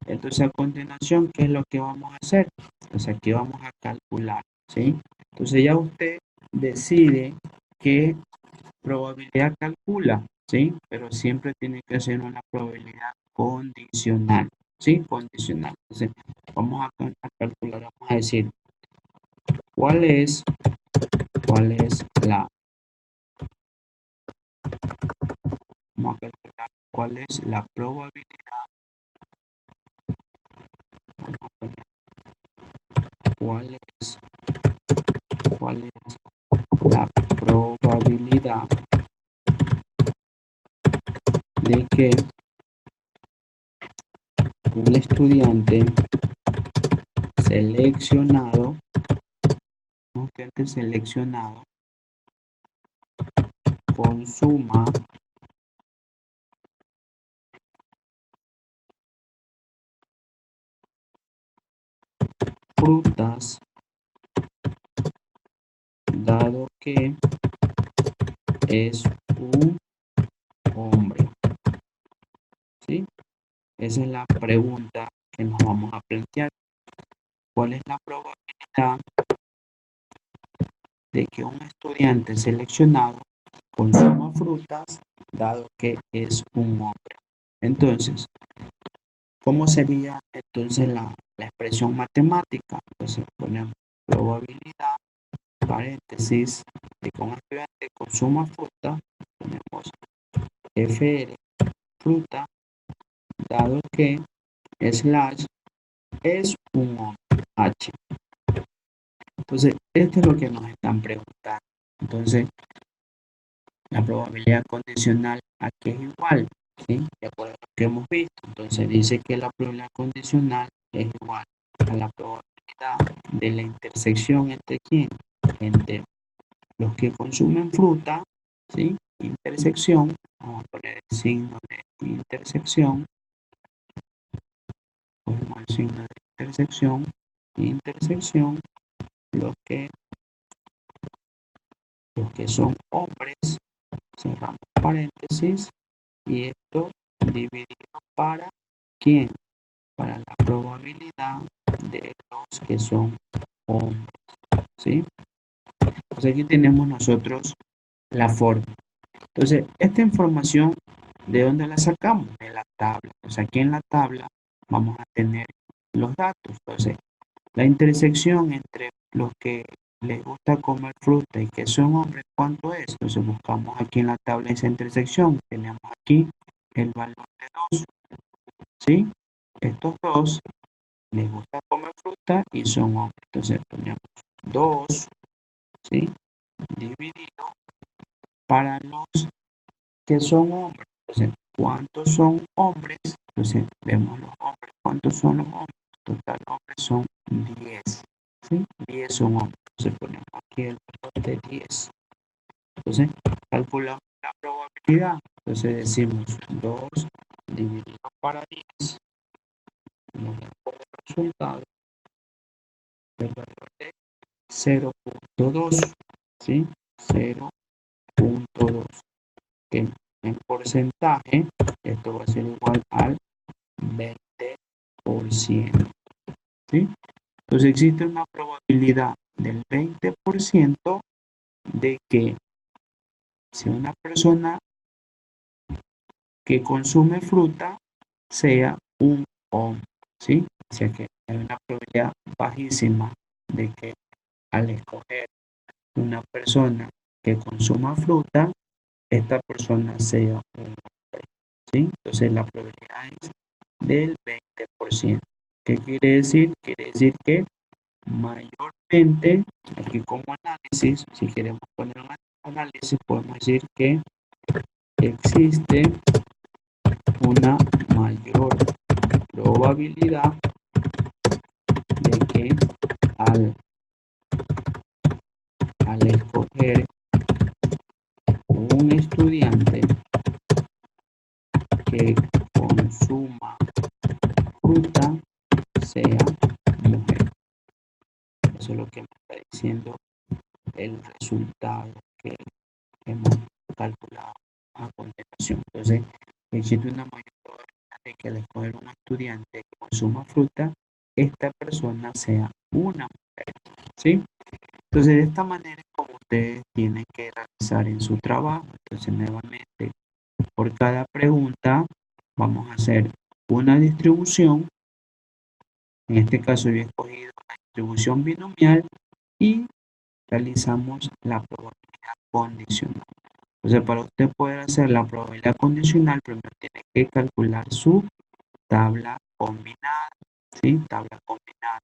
[SPEAKER 1] Entonces a continuación, ¿qué es lo que vamos a hacer? Entonces aquí vamos a calcular, ¿sí? Entonces ya usted decide qué probabilidad calcula, ¿sí? Pero siempre tiene que ser una probabilidad condicional, ¿sí? Condicional. Entonces, vamos a calcular, vamos a decir, ¿cuál es la, vamos a calcular cuál es la probabilidad, cuál es, cuál es la probabilidad de que un estudiante seleccionado, consuma frutas, dado que es un hombre, ¿sí? Esa es la pregunta que nos vamos a plantear. ¿Cuál es la probabilidad de que un estudiante seleccionado consuma frutas, dado que es un hombre? Entonces, ¿cómo sería entonces la expresión matemática? Entonces ponemos probabilidad, paréntesis, de que un estudiante consuma fruta, ponemos FR, fruta, dado que slash es un hombre, H. Entonces, esto es lo que nos están preguntando. Entonces, la probabilidad condicional aquí es igual, ¿sí? De acuerdo a lo que hemos visto. Entonces, dice que la probabilidad condicional es igual a la probabilidad de la intersección entre quién? Entre los que consumen fruta, ¿sí? Intersección, vamos a poner el signo de intersección, ponemos el signo de intersección, los que, los que son hombres, cerramos paréntesis, y esto dividido para quién, para la probabilidad de los que son hombres, ¿sí? Entonces aquí tenemos nosotros la forma. Entonces, esta información, ¿de dónde la sacamos? De la tabla. Entonces, aquí en la tabla vamos a tener los datos. Entonces, la intersección entre los que les gusta comer fruta y que son hombres, ¿cuánto es? Entonces, buscamos aquí en la tabla esa intersección. Tenemos aquí el valor de 2, ¿sí? Estos dos les gusta comer fruta y son hombres. Entonces, ponemos 2, ¿sí? Dividido para los que son hombres. Entonces, ¿cuántos son hombres? Entonces, vemos los hombres. ¿Cuántos son los hombres? Total, hombres son 10. ¿Sí? 10 son hombres. Entonces, ponemos aquí el valor de 10. Entonces, calculamos la probabilidad. Entonces, decimos 2 dividido para 10. Nos da como resultado el valor de 0.2. ¿Sí? 0.2. Que en porcentaje, esto va a ser igual al 20%. ¿Sí? Entonces existe una probabilidad del 20% de que si una persona que consume fruta sea un hombre, ¿sí? O sea que hay una probabilidad bajísima de que al escoger una persona que consuma fruta, esta persona sea un hombre, ¿sí? Entonces la probabilidad es del 20%. ¿Qué quiere decir? Quiere decir que mayormente, aquí como análisis, si queremos poner un análisis, podemos decir que existe una mayor probabilidad de que al, al escoger un estudiante que consuma fruta sea mujer. Eso es lo que me está diciendo el resultado que hemos calculado a continuación. Entonces, existe una mayor probabilidad de que al escoger un estudiante que consuma fruta, esta persona sea una mujer, ¿sí? Entonces, de esta manera es como ustedes tienen que realizar en su trabajo. Entonces, nuevamente, por cada pregunta, vamos a hacer una distribución. En este caso, yo he escogido la distribución binomial y realizamos la probabilidad condicional. Entonces, para usted poder hacer la probabilidad condicional, primero tiene que calcular su tabla combinada, ¿sí? Tabla combinada,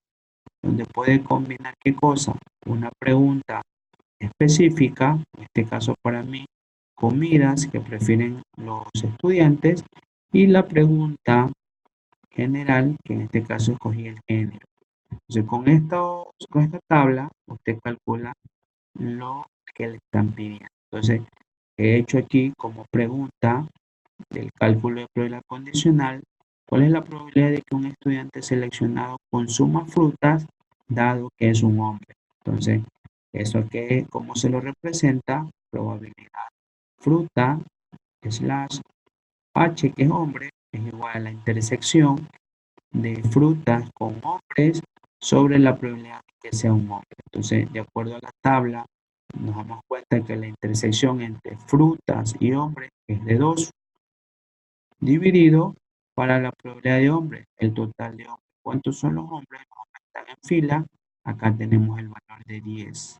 [SPEAKER 1] donde puede combinar qué cosa, una pregunta específica, en este caso para mí, comidas que prefieren los estudiantes, y la pregunta general, que en este caso escogí el género. Entonces, con esta tabla, usted calcula lo que le están pidiendo. Entonces, he hecho aquí como pregunta del cálculo de probabilidad condicional, ¿cuál es la probabilidad de que un estudiante seleccionado consuma frutas dado que es un hombre? Entonces, eso aquí, ¿cómo se lo representa? Probabilidad. Fruta, slash, H, que es hombre, es igual a la intersección de frutas con hombres sobre la probabilidad de que sea un hombre. Entonces, de acuerdo a la tabla, nos damos cuenta que la intersección entre frutas y hombres es de 2, dividido para la probabilidad de hombres, el total de hombres. ¿Cuántos son los hombres? Los hombres están en fila. Acá tenemos el valor de 10.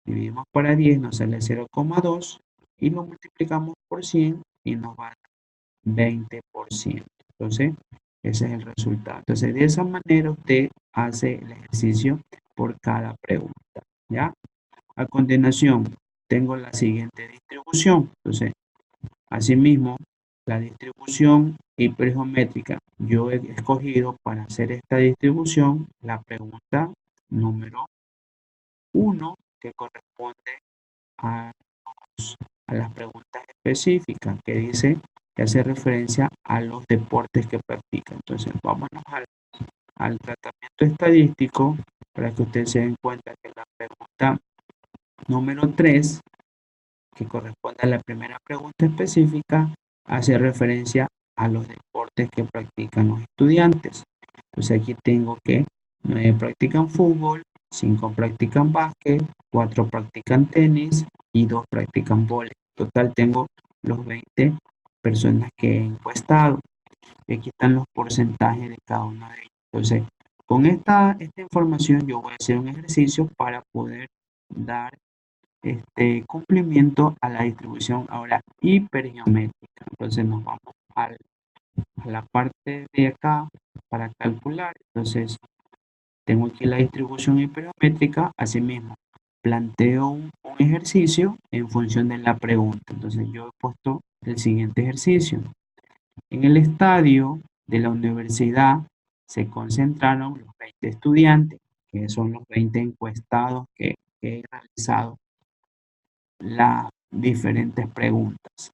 [SPEAKER 1] Dividimos para 10, nos sale 0,2 y lo multiplicamos por 100 y nos va a dar 20%. Entonces, ese es el resultado. Entonces, de esa manera usted hace el ejercicio por cada pregunta, ¿ya? A continuación, tengo la siguiente distribución. Entonces, asimismo, la distribución hipergeométrica. Yo he escogido para hacer esta distribución la pregunta número 1, que corresponde a, a las preguntas específicas, que dice que hace referencia a los deportes que practica. Entonces, vámonos al tratamiento estadístico para que ustedes se den cuenta que la pregunta número 3, que corresponde a la primera pregunta específica, hace referencia a los deportes que practican los estudiantes. Entonces aquí tengo que 9 practican fútbol, 5 practican básquet, 4 practican tenis y 2 practican vóley. Total tengo los 20 personas que he encuestado. Y aquí están los porcentajes de cada una de ellas. Entonces, con esta información yo voy a hacer un ejercicio para poder dar cumplimiento a la distribución ahora hipergeométrica. Entonces nos vamos a la parte de acá para calcular. Entonces tengo aquí la distribución hipergeométrica. Asimismo, planteo un ejercicio en función de la pregunta. Entonces yo he puesto el siguiente ejercicio. En el estadio de la universidad se concentraron los 20 estudiantes, que son los 20 encuestados que he realizado las diferentes preguntas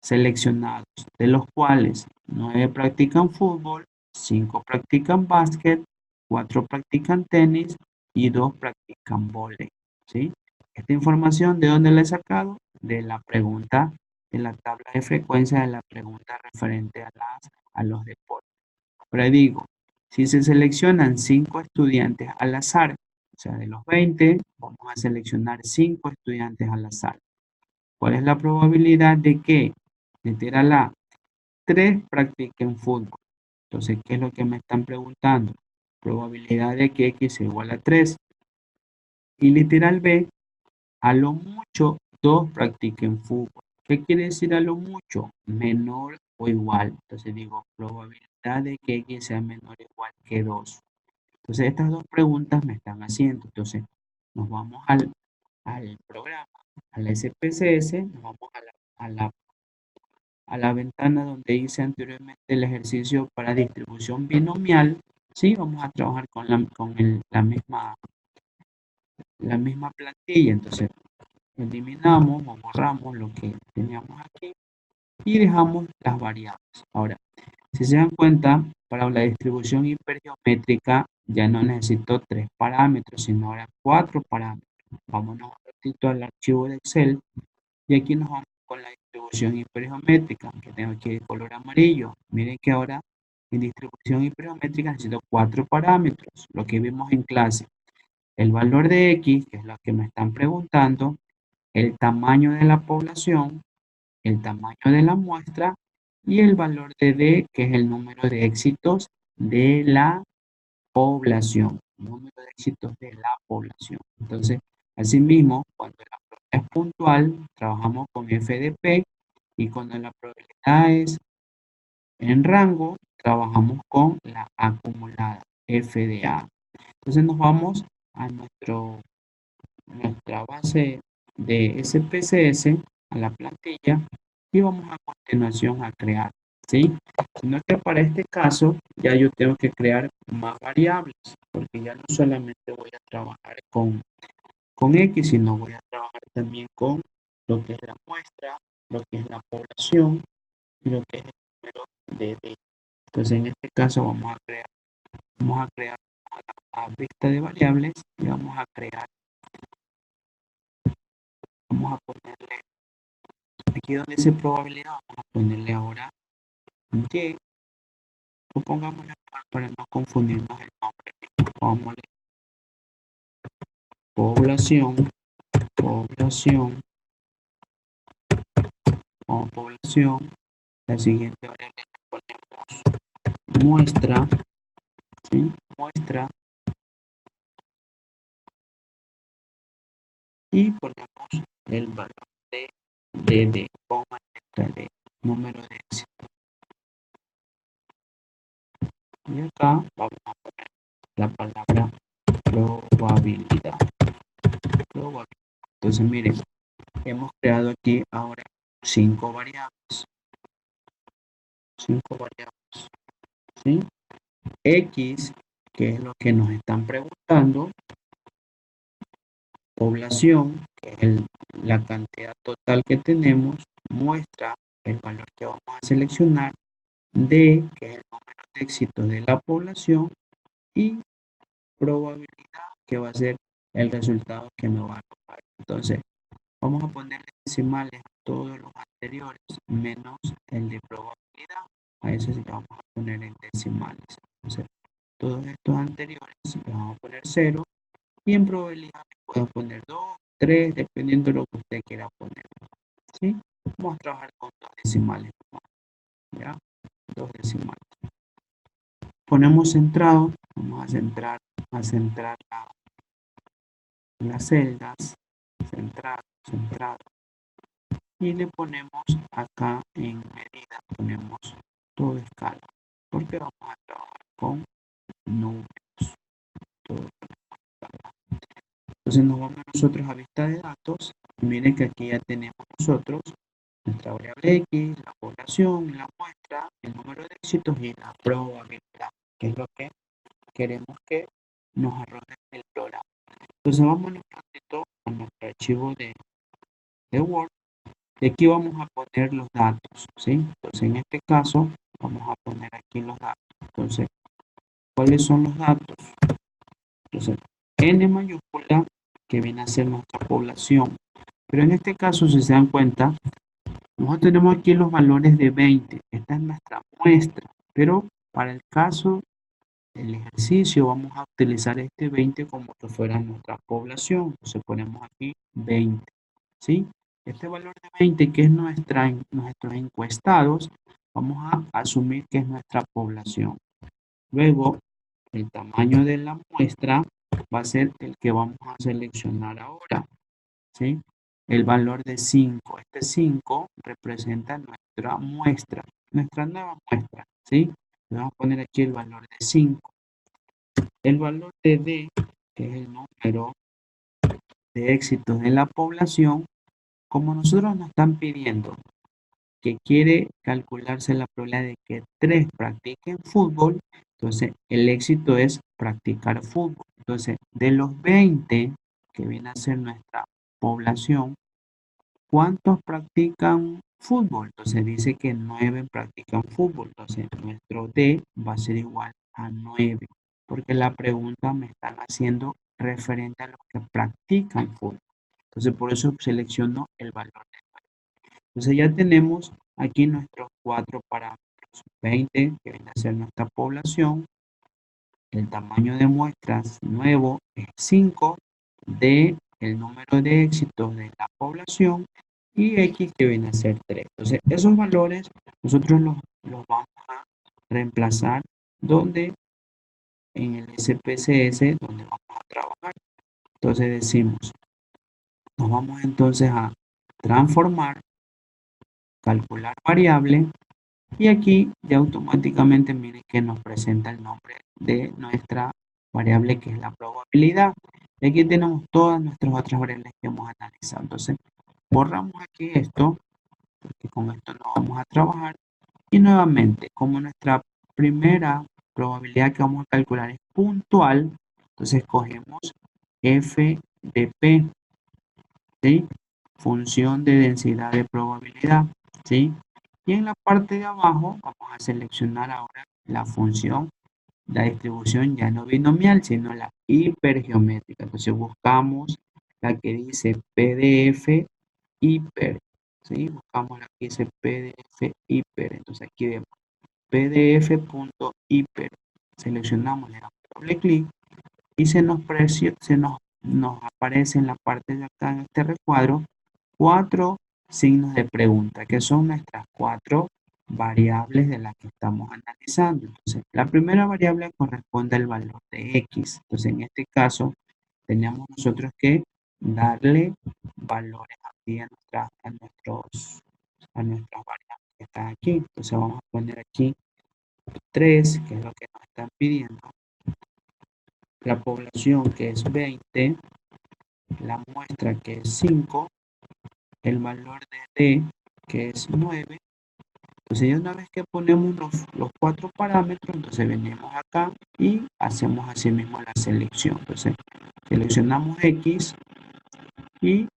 [SPEAKER 1] seleccionados, de los cuales 9 practican fútbol, 5 practican básquet, 4 practican tenis y 2 practican vóley, ¿sí? Esta información, ¿de dónde la he sacado? De la pregunta, de la tabla de frecuencia de la pregunta referente a los deportes. Pero digo, si se seleccionan 5 estudiantes al azar, o sea, de los 20, vamos a seleccionar 5 estudiantes al azar. ¿Cuál es la probabilidad de que, literal A, 3 practiquen fútbol? Entonces, ¿qué es lo que me están preguntando? Probabilidad de que X sea igual a 3. Y literal B, a lo mucho 2 practiquen fútbol. ¿Qué quiere decir a lo mucho? Menor o igual. Entonces digo, probabilidad de que X sea menor o igual que 2. Entonces, estas dos preguntas me están haciendo. Entonces, nos vamos al programa, a la SPSS, nos vamos a la ventana donde hice anteriormente el ejercicio para distribución binomial. Sí, vamos a trabajar con la misma plantilla. Entonces, eliminamos o borramos lo que teníamos aquí y dejamos las variables. Ahora, si se dan cuenta, para la distribución hipergeométrica ya no necesito 3 parámetros, sino ahora 4 parámetros. Vámonos un ratito al archivo de Excel y aquí nos vamos con la distribución hipergeométrica, que tengo aquí de color amarillo. Miren que ahora en distribución hipergeométrica necesito 4 parámetros, lo que vimos en clase. El valor de X, que es lo que me están preguntando, el tamaño de la población, el tamaño de la muestra y el valor de D, que es el número de éxitos de la población. Número de éxitos de la población. Entonces, asimismo, cuando la probabilidad es puntual, trabajamos con FDP y cuando la probabilidad es en rango, trabajamos con la acumulada, FDA. Entonces nos vamos a nuestra base de SPSS, a la plantilla, y vamos a continuación a crear. ¿sí? Sino que para este caso ya yo tengo que crear más variables, porque ya no solamente voy a trabajar con X, sino voy a trabajar también con lo que es la muestra, lo que es la población y lo que es el número de D. Entonces en este caso vamos a crear a vista de variables y vamos a ponerle, aquí donde dice probabilidad, vamos a ponerle ahora Y, o pongámosle para no confundirnos el nombre, pongámosle población, población, como población, la siguiente variable le ponemos muestra, ¿sí? Muestra, y ponemos el valor de coma de número de éxito. Y acá vamos a poner la palabra probabilidad. Probabilidad. Entonces miren, hemos creado aquí ahora 5 variables. 5 variables, ¿sí? X, que es lo que nos están preguntando, población, que es la cantidad total que tenemos, muestra el valor que vamos a seleccionar, D, que es el número de éxito de la población, y probabilidad, que va a ser el resultado que me va a arrojar. Entonces, vamos a ponerle decimales a todos los anteriores, menos el de probabilidad. A eso sí vamos a poner en decimales. Entonces, todos estos anteriores le vamos a poner 0 y en probabilidad puedo poner 2, 3, dependiendo de lo que usted quiera poner. ¿Sí? Vamos a trabajar con dos decimales. ¿Ya? Dos decimales. Ponemos centrado, vamos a centrar las celdas, centrado, centrado. Y le ponemos acá en medida, ponemos todo escala, porque vamos a trabajar con números. Todo. Entonces nos vamos nosotros a vista de datos. Y miren que aquí ya tenemos nosotros nuestra variable X, la población, la muestra, el número de éxitos y la probabilidad, que es lo que queremos que nos arroje el programa. Entonces vamos un ratito a nuestro archivo de Word y aquí vamos a poner los datos, ¿sí? Entonces en este caso vamos a poner aquí los datos. Entonces, ¿cuáles son los datos? Entonces, N mayúscula, que viene a ser nuestra población. Pero en este caso, si se dan cuenta, nosotros tenemos aquí los valores de 20. Esta es nuestra muestra. Pero para el caso del ejercicio, vamos a utilizar este 20 como que fuera nuestra población. Entonces ponemos aquí 20. ¿Sí? Este valor de 20, que es nuestros encuestados, vamos a asumir que es nuestra población. Luego, el tamaño de la muestra va a ser el que vamos a seleccionar ahora, ¿sí? El valor de 5. Este 5 representa nuestra muestra, nuestra nueva muestra, ¿sí? Le vamos a poner aquí el valor de 5. El valor de D, que es el número de éxitos de la población, como nosotros nos están pidiendo que quiere calcularse la probabilidad de que 3 practiquen fútbol, entonces el éxito es practicar fútbol. Entonces, de los 20 que viene a ser nuestra población, ¿cuántos practican fútbol? Entonces dice que 9 practican fútbol. Entonces nuestro D va a ser igual a 9, porque la pregunta me están haciendo referente a los que practican fútbol. Entonces por eso selecciono el valor de 9. Entonces ya tenemos aquí nuestros 4 parámetros. 20, que viene a ser nuestra población. El tamaño de muestras nuevo es 5, D, el número de éxitos de la población, y X, que viene a ser 3. Entonces, esos valores nosotros los vamos a reemplazar donde en el SPSS, donde vamos a trabajar. Entonces decimos, nos vamos entonces a transformar, calcular variable, y aquí ya automáticamente miren que nos presenta el nombre de nuestra variable, que es la probabilidad. Y aquí tenemos todas nuestras otras variables que hemos analizado. Entonces, borramos aquí esto, porque con esto no vamos a trabajar. Y nuevamente, como nuestra primera probabilidad que vamos a calcular es puntual, entonces cogemos f de p, ¿sí? Función de densidad de probabilidad, ¿sí? Y en la parte de abajo vamos a seleccionar ahora la función, la distribución ya no binomial, sino la hipergeométrica. Entonces buscamos la que dice PDF hiper, ¿sí? Buscamos la que dice PDF hiper. Entonces aquí vemos pdf.hiper. Seleccionamos, le damos doble clic y nos aparece en la parte de acá en este recuadro 4 signos de pregunta, que son nuestras 4 variables de las que estamos analizando. Entonces, la primera variable corresponde al valor de x. Entonces, en este caso, tenemos nosotros que darle valores aquí a nuestras variables que están aquí. Entonces, vamos a poner aquí 3, que es lo que nos están pidiendo. La población, que es 20. La muestra, que es 5. El valor de D, que es 9. Entonces, ya una vez que ponemos los 4 parámetros, entonces venimos acá y hacemos así mismo la selección. Entonces, seleccionamos X y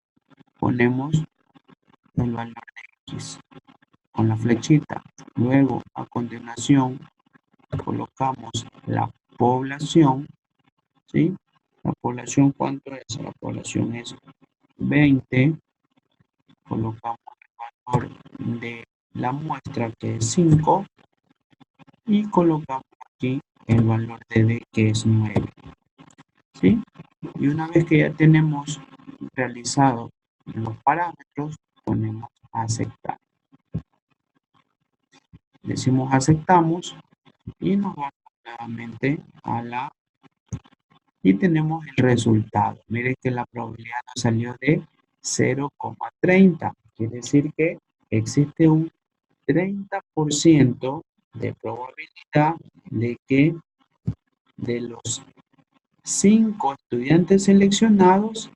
[SPEAKER 1] ponemos el valor de X con la flechita. Luego, a continuación, colocamos la población, ¿sí? La población, ¿cuánto es? La población es 20. Colocamos el valor de la muestra, que es 5. Y colocamos aquí el valor de D, que es 9. ¿Sí? Y una vez que ya tenemos realizado los parámetros, ponemos aceptar. Decimos aceptamos y nos vamos nuevamente a la... Y tenemos el resultado. Mire que la probabilidad nos salió de 0,30. Quiere decir que existe un 30% de probabilidad de que de los 5 estudiantes seleccionados,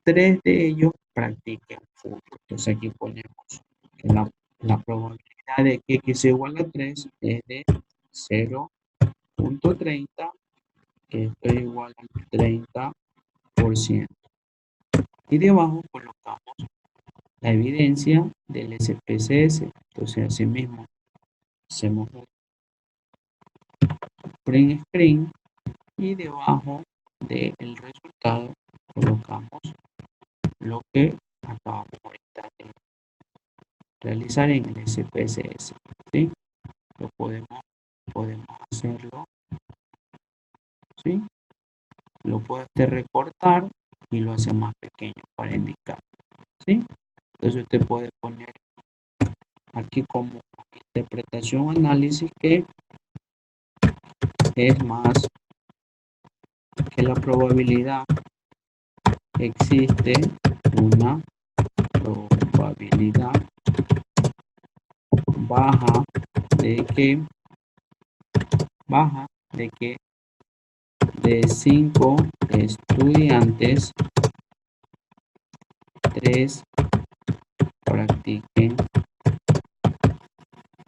[SPEAKER 1] 3 de ellos practiquen fútbol. Entonces aquí ponemos que la probabilidad de que x sea igual a 3 es de 0,30, que esto es igual al 30%. Y debajo colocamos la evidencia del SPSS. Entonces así mismo hacemos un print screen y debajo del resultado colocamos lo que acabamos ahorita de realizar en el SPSS, ¿sí? Lo podemos hacerlo, ¿sí? Lo puede usted recortar y lo hace más pequeño para indicar, ¿sí? Entonces usted puede poner aquí como interpretación análisis que es más que la probabilidad, existe una probabilidad baja de que de 5 estudiantes, 3 practiquen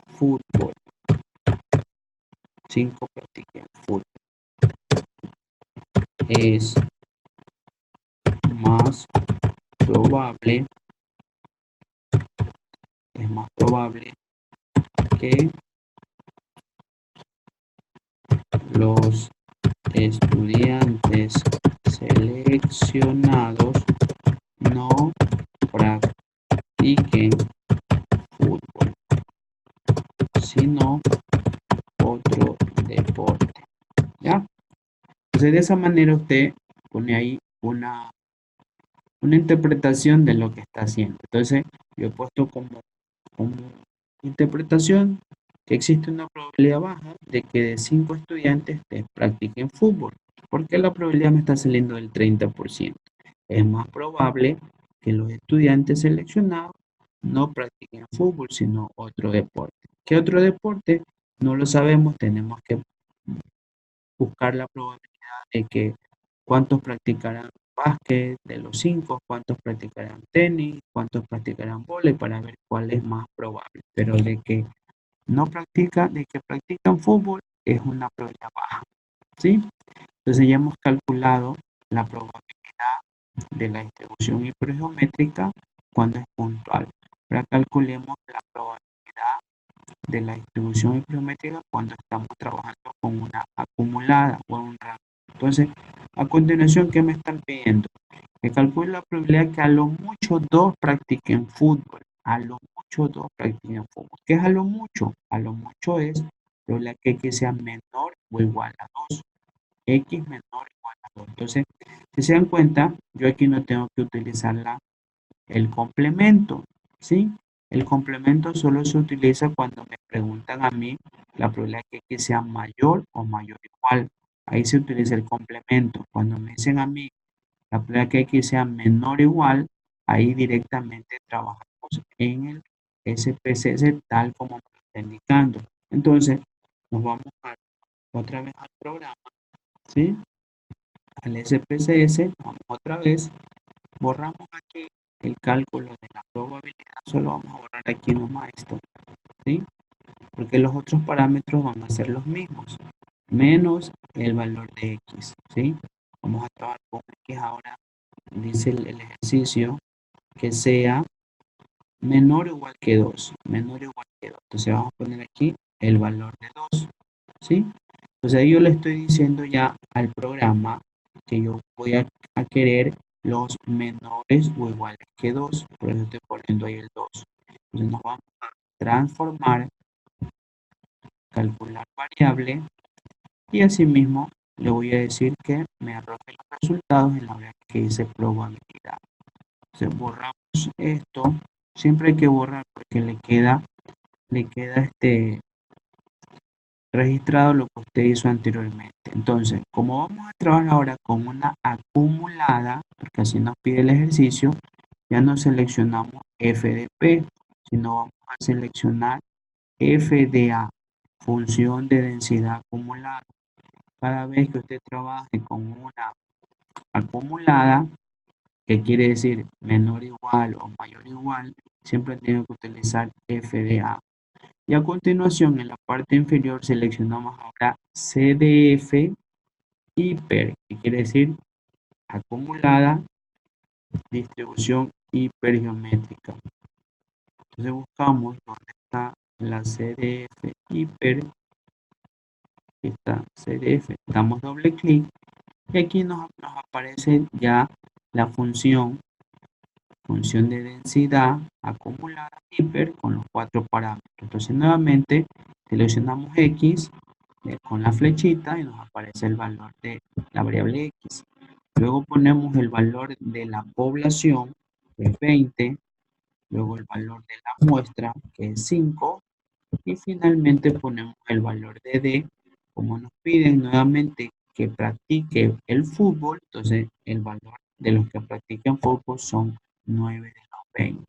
[SPEAKER 1] fútbol. 5 practiquen fútbol. Es más probable que los estudiantes seleccionados no practiquen fútbol, sino otro deporte. ¿Ya? Entonces, de esa manera usted pone ahí una interpretación de lo que está haciendo. Entonces, yo he puesto como interpretación que existe una probabilidad baja de que de 5 estudiantes practiquen fútbol. ¿Por qué la probabilidad me está saliendo del 30%? Es más probable que los estudiantes seleccionados no practiquen fútbol, sino otro deporte. ¿Qué otro deporte? No lo sabemos, tenemos que buscar la probabilidad de que cuántos practicarán básquet de los 5, cuántos practicarán tenis, cuántos practicarán vóley para ver cuál es más probable. Pero de que no practica, de que practican fútbol, es una probabilidad baja, ¿sí? Entonces ya hemos calculado la probabilidad de la distribución hipergeométrica cuando es puntual. Ahora calculemos la probabilidad de la distribución hipergeométrica cuando estamos trabajando con una acumulada o un rango. Entonces, a continuación, ¿qué me están pidiendo? Que calcule la probabilidad que a lo mucho dos practiquen fútbol. A lo mucho dos practiquen fútbol. ¿Qué es a lo mucho? A lo mucho es la probabilidad que X sea menor o igual a 2. X menor o igual a 2. Entonces, si se dan cuenta, yo aquí no tengo que utilizar el complemento, ¿sí? El complemento solo se utiliza cuando me preguntan a mí la probabilidad que X sea mayor o mayor o igual. Ahí se utiliza el complemento. Cuando me dicen a mí la probabilidad que X sea menor o igual, ahí directamente trabajamos en el SPSS tal como me está indicando. Entonces, nos vamos otra vez al programa, ¿sí? Al SPSS, vamos otra vez, borramos aquí el cálculo de la probabilidad, solo vamos a borrar aquí nomás esto, ¿sí? Porque los otros parámetros van a ser los mismos, menos el valor de X, ¿sí? Vamos a trabajar con X ahora, dice el ejercicio, que sea menor o igual que 2, menor o igual que 2. Entonces vamos a poner aquí el valor de 2, ¿sí? Entonces ahí yo le estoy diciendo ya al programa que yo voy a querer los menores o iguales que 2, por eso estoy poniendo ahí el 2. Entonces nos vamos a transformar, calcular variable y asimismo le voy a decir que me arroje los resultados en la hora que dice probabilidad. Entonces borramos esto, siempre hay que borrar porque le queda registrado lo que usted hizo anteriormente. Entonces, como vamos a trabajar ahora con una acumulada, porque así nos pide el ejercicio, ya no seleccionamos f de p, sino vamos a seleccionar f de a, función de densidad acumulada. Cada vez que usted trabaje con una acumulada, que quiere decir menor igual o mayor igual, siempre tiene que utilizar f de a. Y a continuación, en la parte inferior, seleccionamos ahora CDF hiper, que quiere decir acumulada distribución hipergeométrica. Entonces buscamos dónde está la CDF hiper, aquí está CDF, damos doble clic y aquí nos aparece ya la función de densidad acumulada hiper con los cuatro parámetros. Entonces nuevamente seleccionamos X con la flechita y nos aparece el valor de la variable X. Luego ponemos el valor de la población, que es 20, luego el valor de la muestra, que es 5, y finalmente ponemos el valor de D. Como nos piden nuevamente que practique el fútbol, entonces el valor de los que practican fútbol son 9 de los 20,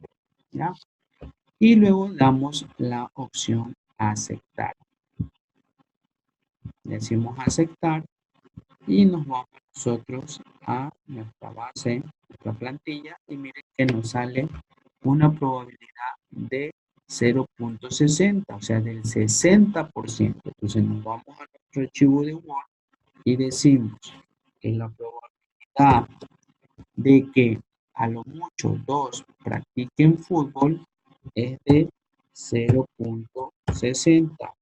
[SPEAKER 1] ¿ya? Y luego damos la opción aceptar. Decimos aceptar y nos vamos nosotros a nuestra base, nuestra plantilla, y miren que nos sale una probabilidad de 0.60, o sea, del 60%. Entonces nos vamos a nuestro archivo de Word y decimos que la probabilidad de que a lo mucho dos practiquen fútbol es de 0.60,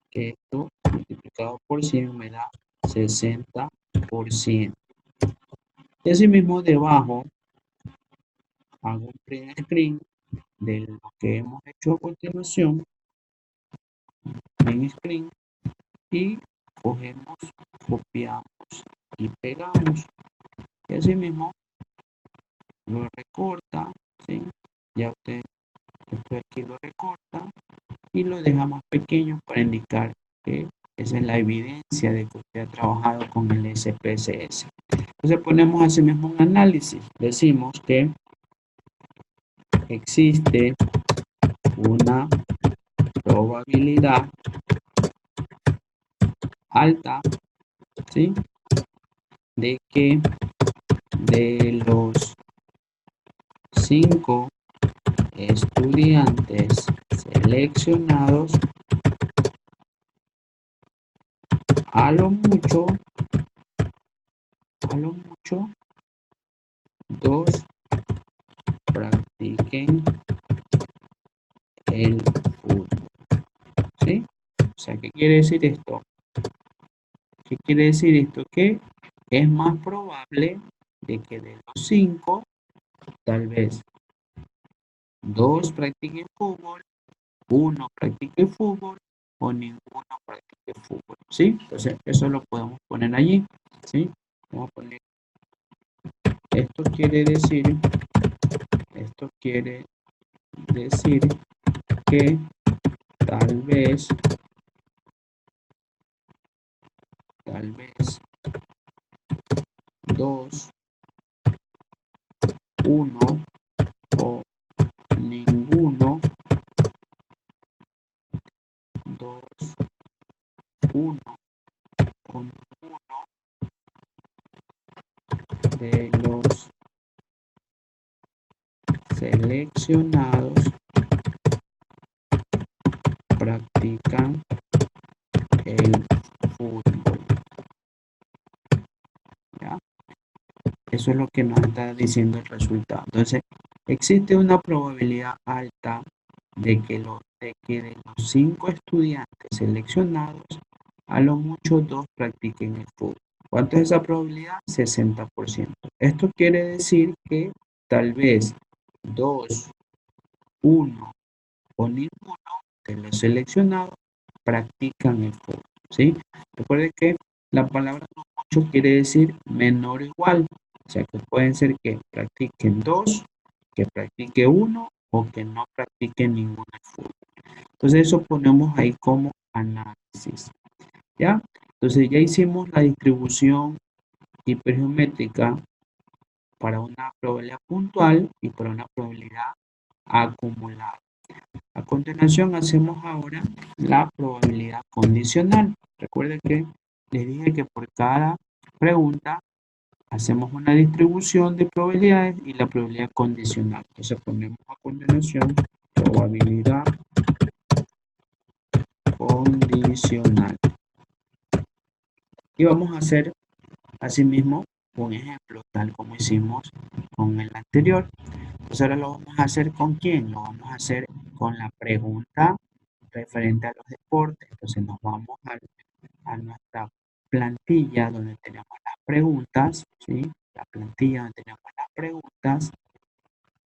[SPEAKER 1] que esto multiplicado por 100 me da 60%. Y asimismo debajo hago un print screen de lo que hemos hecho a continuación, print screen, y cogemos, copiamos y pegamos. Y asimismo lo recorta, ¿sí? Ya usted esto aquí lo recorta y lo deja más pequeño para indicar que esa es la evidencia de que usted ha trabajado con el SPSS. Entonces ponemos así mismo un análisis. Decimos que existe una probabilidad alta, ¿sí?, de que de los 5 estudiantes seleccionados, a lo mucho, dos practiquen el fútbol, ¿sí? O sea, ¿qué quiere decir esto? ¿Qué quiere decir esto? Que es más probable de que de los 5, tal vez 2 practiquen fútbol, uno practique fútbol o ninguno practique fútbol, ¿sí? Entonces, eso lo podemos poner allí, ¿sí? Vamos a poner, esto quiere decir que tal vez, 2, 1 o ninguno, 2, 1 o ninguno de los seleccionados practican el fútbol, ¿ya? Eso es lo que nos está diciendo el resultado. Entonces, existe una probabilidad alta de los 5 estudiantes seleccionados, a lo mucho 2 practiquen el fútbol. ¿Cuánto es esa probabilidad? 60%. Esto quiere decir que tal vez 2, 1 o ninguno de los seleccionados practican el fútbol, ¿sí? Recuerden que la palabra no mucho quiere decir menor o igual. O sea, que pueden ser que practiquen 2, que practique 1 o que no practiquen ninguno el fútbol. Entonces eso ponemos ahí como análisis, ¿ya? Entonces ya hicimos la distribución hipergeométrica para una probabilidad puntual y para una probabilidad acumulada. A continuación hacemos ahora la probabilidad condicional. Recuerden que les dije que por cada pregunta hacemos una distribución de probabilidades y la probabilidad condicional. Entonces ponemos a continuación probabilidad condicional. Y vamos a hacer asimismo un ejemplo, tal como hicimos con el anterior. Pues ahora lo vamos a hacer ¿con quién? Lo vamos a hacer con la pregunta referente a los deportes. Entonces nos vamos a nuestra plantilla donde tenemos las preguntas, ¿sí? La plantilla donde tenemos las preguntas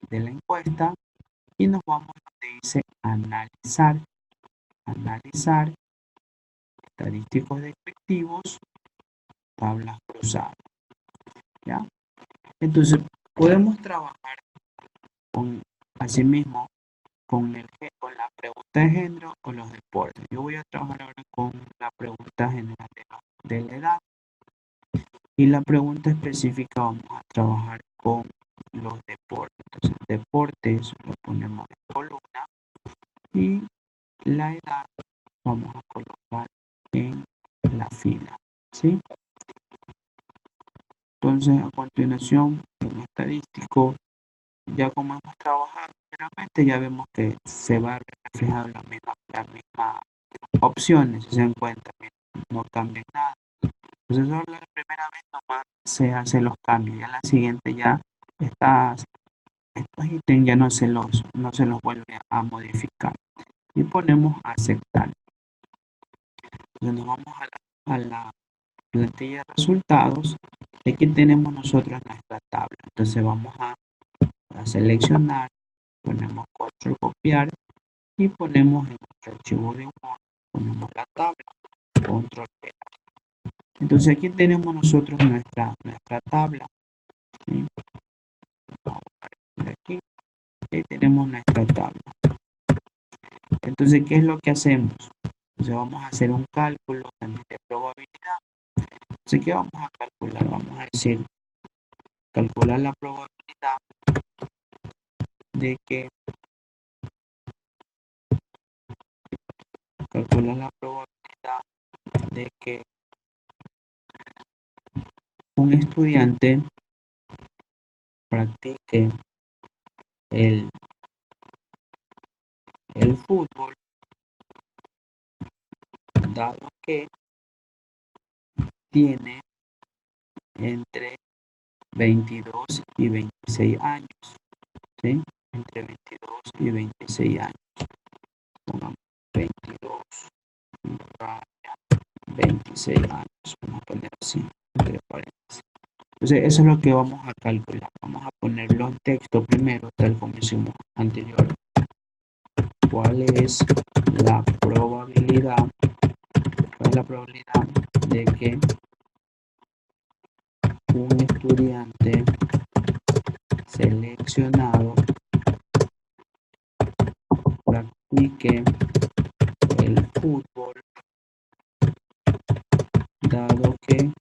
[SPEAKER 1] de la encuesta y nos vamos a donde dice analizar estadísticos descriptivos, tablas cruzadas, ¿ya? Entonces podemos trabajar con, asimismo, con la pregunta de género o los deportes. Yo voy a trabajar ahora con la pregunta general de la edad y la pregunta específica vamos a trabajar con los deportes. Entonces, deportes lo ponemos en columna y la edad vamos a colocar en la fila, ¿sí? Entonces, a continuación, en estadístico, ya como hemos trabajado anteriormente, ya vemos que se va reflejado las mismas opciones, si se dan cuenta, no cambia nada. Entonces, solo la primera vez nomás se hacen los cambios, ya la siguiente ya estos ítems ya no se los vuelve a modificar. Y ponemos aceptar. Entonces nos vamos a la plantilla de resultados. Aquí tenemos nosotros nuestra tabla. Entonces vamos a seleccionar, ponemos control copiar y ponemos en nuestro archivo de Word, ponemos la tabla, control pegar. Entonces aquí tenemos nosotros nuestra tabla, ¿sí? Vamos a ver aquí, aquí tenemos nuestra tabla. Entonces, ¿qué es lo que hacemos? Entonces vamos a hacer un cálculo también de probabilidad. Entonces, ¿qué vamos a calcular? Vamos a decir, calcular la probabilidad de que un estudiante practique el, el fútbol, dado que tiene entre 22 y 26 años, ¿sí? Entre 22 y 26 años. Pongamos 22, raya, 26 años. Vamos a poner así, entre paréntesis. Entonces, eso es lo que vamos a calcular. Vamos a ponerlo en texto primero, tal como hicimos anterior. ¿Cuál es la probabilidad? ¿Cuál es la probabilidad de que un estudiante seleccionado practique el fútbol, dado que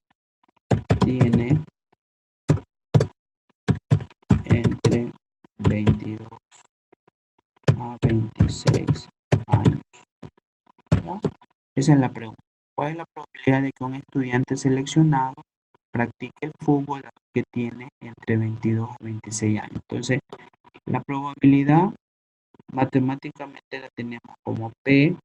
[SPEAKER 1] tiene entre 22 a 26 años? ¿No? Esa es la pregunta. ¿Cuál es la probabilidad de que un estudiante seleccionado practique el fútbol que tiene entre 22 a 26 años? Entonces, la probabilidad matemáticamente la tenemos como P,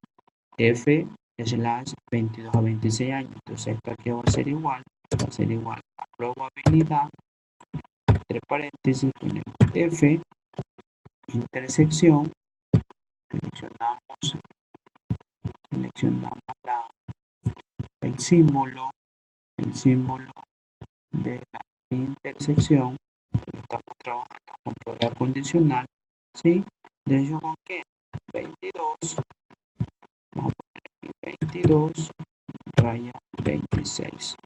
[SPEAKER 1] F, slash 22 a 26 años. Entonces, esto aquí va a ser igual. Va a ser igual a la probabilidad, entre paréntesis, ponemos F, intersección, seleccionamos, seleccionamos el símbolo de la intersección, estamos trabajando con probabilidad condicional, ¿sí? De ello con qué? 22, vamos a poner aquí 22, raya 26.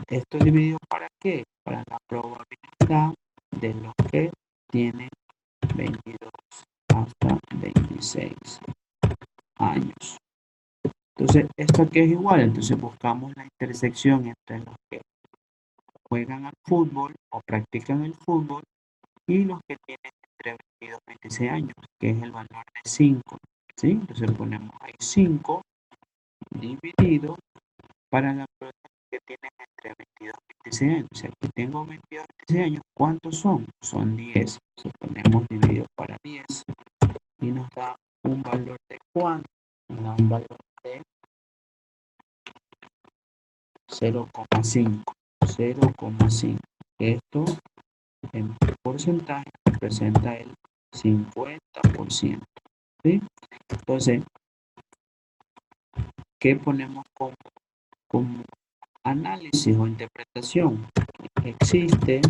[SPEAKER 1] Esto dividido para qué? Para la probabilidad de los que tienen 22 hasta 26 años. Entonces, esto aquí es igual, entonces buscamos la intersección entre los que juegan al fútbol o practican el fútbol y los que tienen entre 22 y 26 años, que es el valor de 5, ¿sí? Entonces ponemos ahí 5 dividido para la probabilidad que tienen entre 22 y 26 años. O sea, aquí tengo 22 y 26 años, ¿cuántos son? Son 10. Entonces ponemos dividido para 10 y nos da un valor de ¿cuánto? Nos da un valor de 0,5. 0,5. Esto en porcentaje representa el 50%. ¿Sí? Entonces, ¿qué ponemos como análisis o interpretación? Existe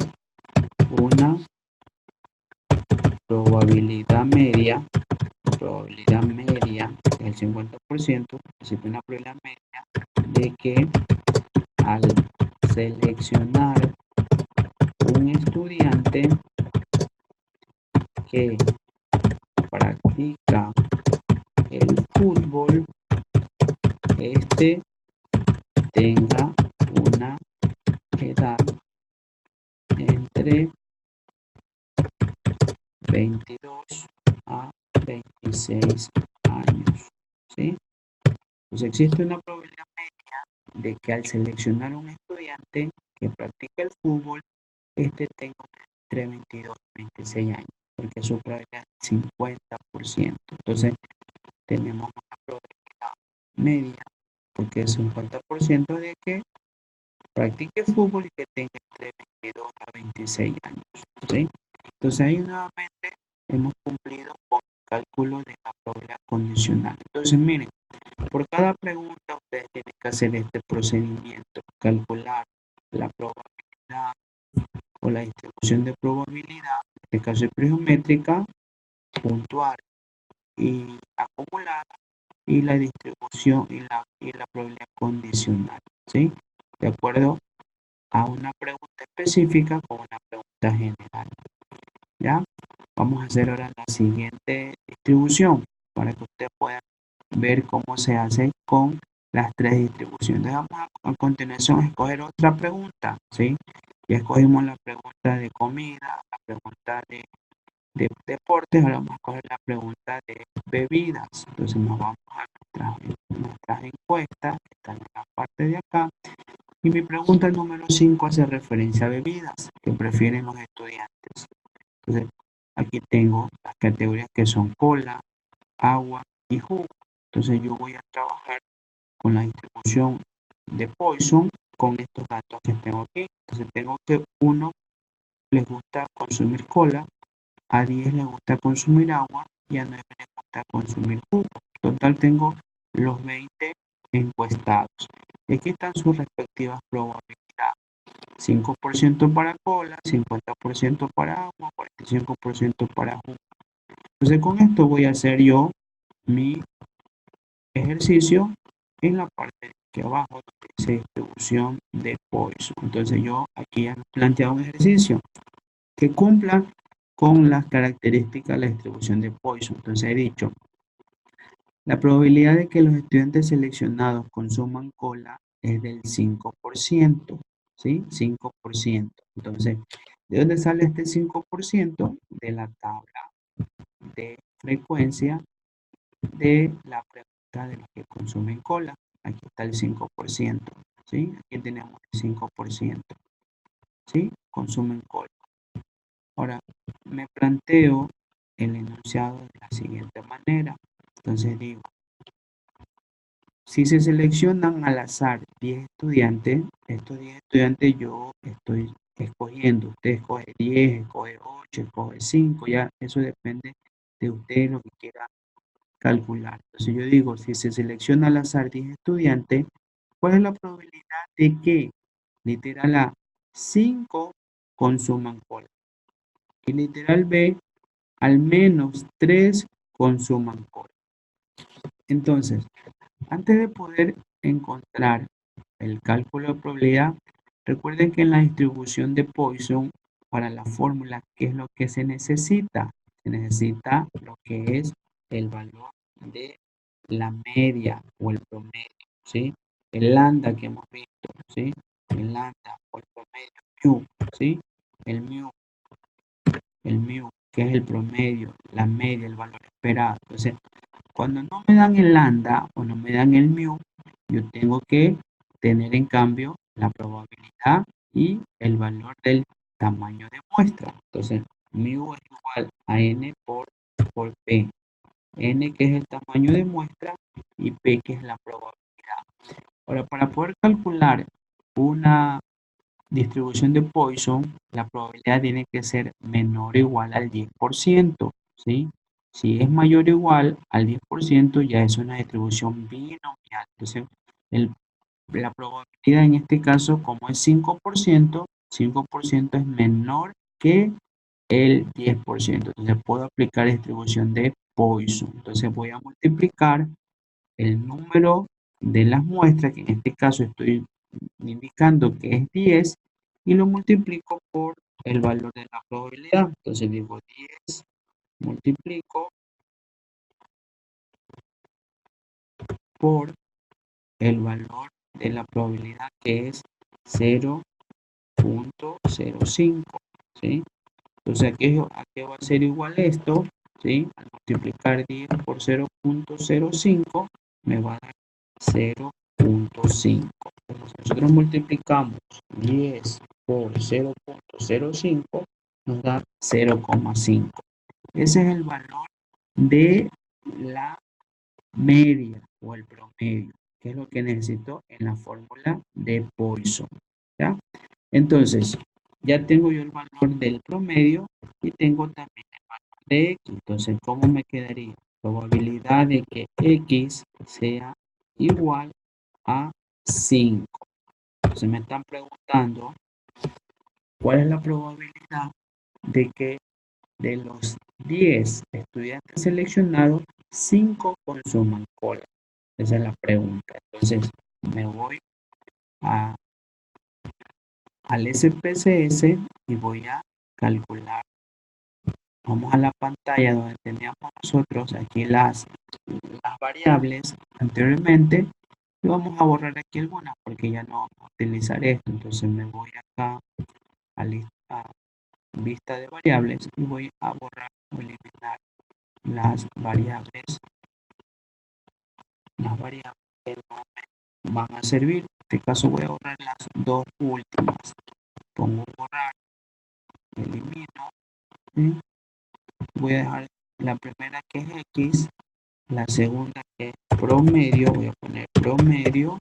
[SPEAKER 1] una probabilidad media, el 50%, existe una probabilidad media de que al seleccionar un estudiante que practica el fútbol, este tenga una edad entre 22 a 26 años, ¿sí? Pues existe una probabilidad media de que al seleccionar un estudiante que practica el fútbol, este tenga entre 22 y 26 años, porque su probabilidad es 50%. Entonces, tenemos una probabilidad media, porque es 50% de que practique fútbol y que tenga entre 22 a 26 años, ¿sí? Entonces ahí nuevamente hemos cumplido con el cálculo de la probabilidad condicional. Entonces miren, por cada pregunta ustedes tienen que hacer este procedimiento, calcular la probabilidad o la distribución de probabilidad, en este caso es geométrica, puntual y acumulada, y la distribución y la probabilidad condicional, ¿sí? De acuerdo a una pregunta específica con una pregunta general. ¿Ya? Vamos a hacer ahora la siguiente distribución para que usted pueda ver cómo se hace con las tres distribuciones. Vamos a continuación a escoger otra pregunta, ¿sí? Ya escogimos la pregunta de comida, la pregunta de deportes, ahora vamos a escoger la pregunta de bebidas. Entonces nos vamos a nuestras encuestas, que están en la parte de acá. Y mi pregunta número 5 hace referencia a bebidas que prefieren los estudiantes. Entonces, aquí tengo las categorías que son cola, agua y jugo. Entonces, yo voy a trabajar con la distribución de Poisson con estos datos que tengo aquí. Entonces tengo que 1 les gusta consumir cola, a 10 les gusta consumir agua y a 9 les gusta consumir jugo. Total tengo los 20 encuestados. Aquí están sus respectivas probabilidades. 5% para cola, 50% para agua, 45% para jugo. Entonces con esto voy a hacer yo mi ejercicio en la parte de aquí abajo donde dice distribución de Poisson. Entonces yo aquí he planteado un ejercicio que cumpla con las características de la distribución de Poisson. Entonces he dicho, la probabilidad de que los estudiantes seleccionados consuman cola es del 5%, ¿sí? 5%. Entonces, ¿de dónde sale este 5%? De la tabla de frecuencia de la pregunta de los que consumen cola. Aquí está el 5%, ¿sí? Aquí tenemos el 5%, ¿sí? Consumen cola. Ahora, me planteo el enunciado de la siguiente manera. Entonces digo, si se seleccionan al azar 10 estudiantes, estos 10 estudiantes yo estoy escogiendo. Usted escoge 10, escoge 8, escoge 5, ya eso depende de usted lo que quiera calcular. Entonces yo digo, si se selecciona al azar 10 estudiantes, ¿cuál es la probabilidad de que, literal A, 5 consuman cola? Y literal B, al menos 3 consuman cola. Entonces, antes de poder encontrar el cálculo de probabilidad, recuerden que en la distribución de Poisson, para la fórmula, ¿qué es lo que se necesita? Se necesita lo que es el valor de la media o el promedio, ¿sí? El lambda que hemos visto, ¿sí? El lambda o el promedio, mu, ¿sí? El mu, que es el promedio, la media, el valor esperado. Entonces, cuando no me dan el lambda o no me dan el mu, yo tengo que tener en cambio la probabilidad y el valor del tamaño de muestra. Entonces, mu es igual a n por p. N que es el tamaño de muestra y p que es la probabilidad. Ahora, para poder calcular una distribución de Poisson, la probabilidad tiene que ser menor o igual al 10%, ¿sí? Si es mayor o igual al 10%, ya es una distribución binomial. Entonces, la probabilidad en este caso, como es 5%, 5% es menor que el 10%. Entonces, puedo aplicar distribución de Poisson. Entonces, voy a multiplicar el número de las muestras, que en este caso estoy indicando que es 10, y lo multiplico por el valor de la probabilidad. Entonces digo 10 multiplico por el valor de la probabilidad, que es 0.05, ¿sí? Entonces aquí ¿a qué va a ser igual esto? ¿Sí? Al multiplicar 10 por 0.05 me va a dar 0.5. Entonces nosotros multiplicamos 10 por 0.05, nos da 0,5. Ese es el valor de la media o el promedio, que es lo que necesito en la fórmula de Poisson, ¿ya? Entonces, ya tengo yo el valor del promedio y tengo también el valor de x. Entonces, ¿cómo me quedaría? Probabilidad de que x sea igual a 5. Entonces me están preguntando cuál es la probabilidad de que de los 10 estudiantes seleccionados, 5 consuman cola. Esa es la pregunta. Entonces me voy al SPSS y voy a calcular. Vamos a la pantalla donde teníamos nosotros aquí las variables anteriormente y vamos a borrar aquí algunas porque ya no vamos a utilizar esto. Entonces me voy acá a vista de variables y voy a borrar o eliminar las variables que no me van a servir. En este caso voy a borrar las dos últimas. Pongo borrar, elimino, ¿sí? Voy a dejar la primera que es x, la segunda que es promedio, voy a poner promedio,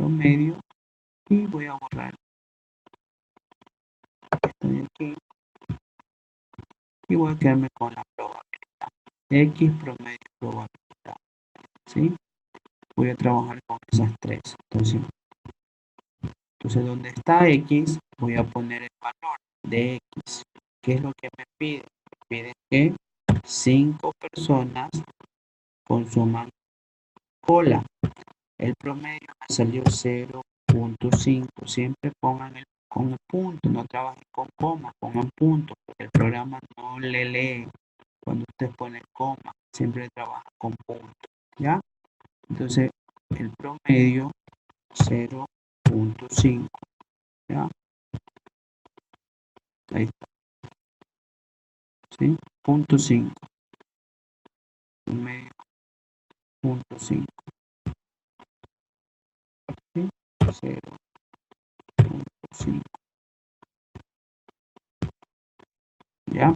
[SPEAKER 1] promedio y voy a borrar esto de aquí y voy a quedarme con la probabilidad. X promedio probabilidad, ¿sí? Voy a trabajar con esas tres. Entonces donde está X, voy a poner el valor de X. ¿Qué es lo que me pide? Me pide que 5 personas consuman cola. El promedio me salió 0.5. Siempre pongan con el punto, no trabajen con coma, pongan punto, porque el programa no le lee cuando usted pone coma, siempre trabaja con punto, ¿ya? Entonces, el promedio 0.5, ¿ya? Ahí está, ¿sí? Punto 5, promedio punto 5, ¿sí? 0.5, ¿ya?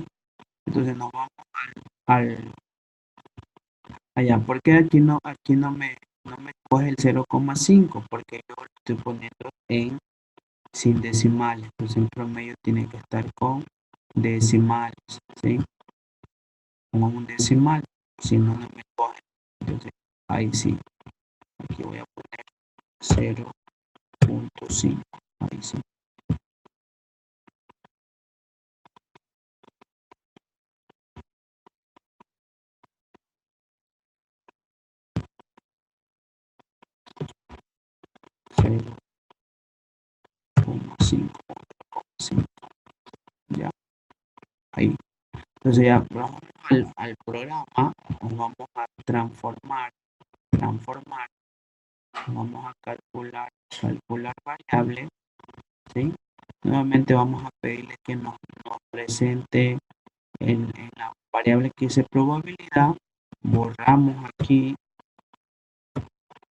[SPEAKER 1] Entonces nos vamos al allá, porque aquí no me coge el 0,5, porque yo lo estoy poniendo en sin decimales, entonces el promedio tiene que estar con decimales, ¿sí? Con un decimal, si no, no me coge. Entonces, ahí sí, aquí voy a poner 0.5, ahí sí. Cero coma cinco, ya, ahí. Entonces ya vamos al programa, nos vamos a transformar, vamos a calcular variable, ¿sí? Nuevamente vamos a pedirle que nos presente en la variable que dice probabilidad, borramos aquí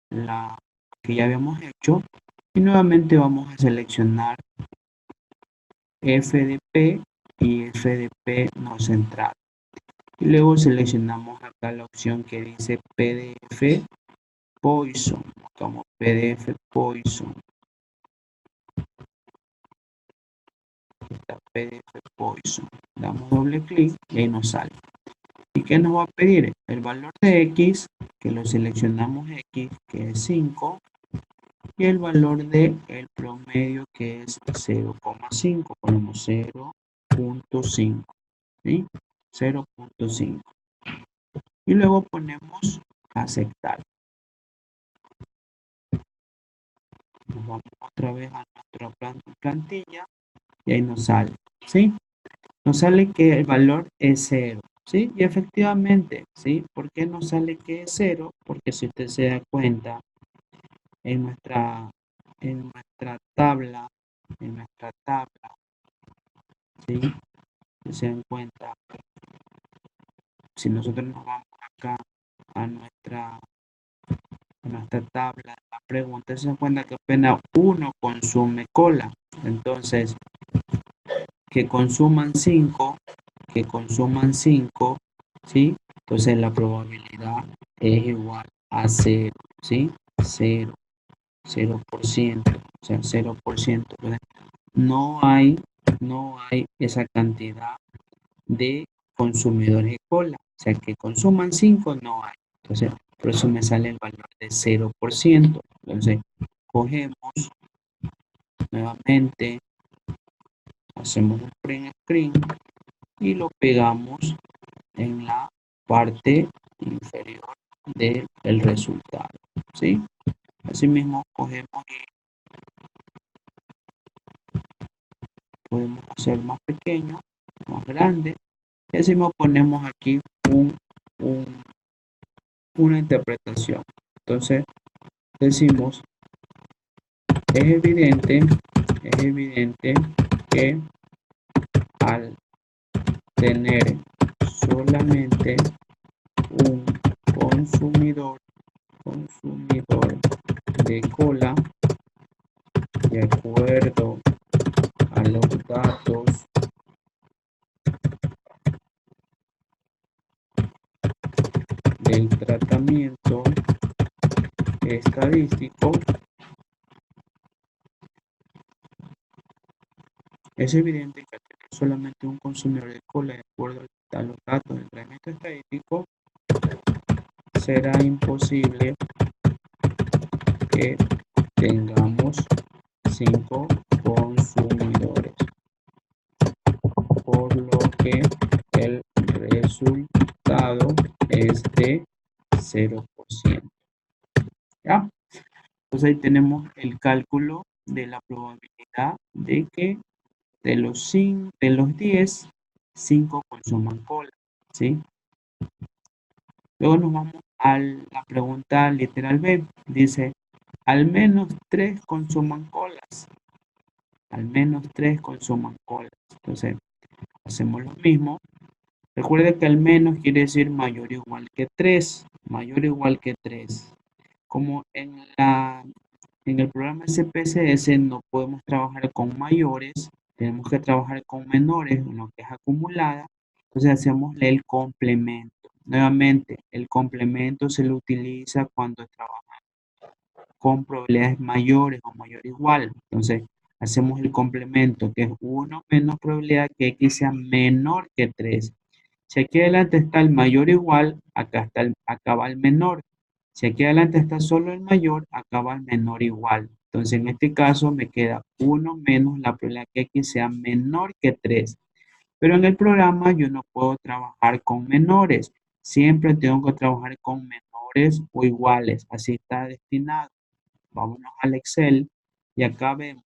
[SPEAKER 1] la que ya habíamos hecho y nuevamente vamos a seleccionar FDP y FDP no centrado. Y luego seleccionamos acá la opción que dice PDF Poison, como PDF Poison. Está PDF Poison. Damos doble clic y ahí nos sale. ¿Y qué nos va a pedir? El valor de X, que lo seleccionamos X, que es 5, y el valor de el promedio, que es 0,5. Ponemos 0.5, ¿sí? 0.5. Y luego ponemos aceptar. Nos vamos otra vez a nuestra plantilla y ahí nos sale, ¿sí? Nos sale que el valor es 0, ¿sí? Y efectivamente, ¿sí? ¿Por qué nos sale que es 0? Porque si usted se da cuenta, en nuestra, en nuestra tabla, ¿sí? Si se dan cuenta, si nosotros nos vamos acá a nuestra tabla, la pregunta, se dan cuenta que apenas uno consume cola. Entonces, que consuman 5, ¿sí? Entonces la probabilidad es igual a 0, ¿sí? 0, 0%, o sea, 0%. No hay esa cantidad de consumidores de cola. O sea, que consuman 5 no hay. Entonces, por eso me sale el valor de 0%. Entonces, cogemos nuevamente, hacemos un print screen y lo pegamos en la parte inferior del resultado, ¿sí? Asimismo, cogemos y podemos hacer más pequeño, más grande, y así ponemos aquí un, una interpretación. Entonces, decimos, es evidente que al tener solamente un consumidor de cola, de acuerdo a los datos del tratamiento estadístico, Es evidente que al tener solamente un consumidor de cola de acuerdo a los datos del entrenamiento estadístico, será imposible que tengamos 5 consumidores, por lo que el resultado es de 0%. ¿Ya? Entonces ahí tenemos el cálculo de la probabilidad de que de los 10, 5 consuman cola, ¿sí? Luego nos vamos a la pregunta literal B. Dice, al menos 3 consuman colas. Al menos 3 consuman colas. Entonces, hacemos lo mismo. Recuerda que al menos quiere decir mayor o igual que 3. Mayor o igual que 3. Como en el programa SPSS no podemos trabajar con mayores, tenemos que trabajar con menores, en lo que es acumulada. Entonces hacemos el complemento. Nuevamente, el complemento se lo utiliza cuando trabaja con probabilidades mayores o mayor o igual. Entonces, hacemos el complemento, que es 1 menos probabilidad que X sea menor que 3. Si aquí adelante está el mayor o igual, acá va el menor. Si aquí adelante está solo el mayor, acá va el menor igual. Entonces, en este caso me queda 1 menos la probabilidad que X sea menor que 3. Pero en el programa yo no puedo trabajar con menores. Siempre tengo que trabajar con menores o iguales. Así está destinado. Vámonos al Excel y acá vemos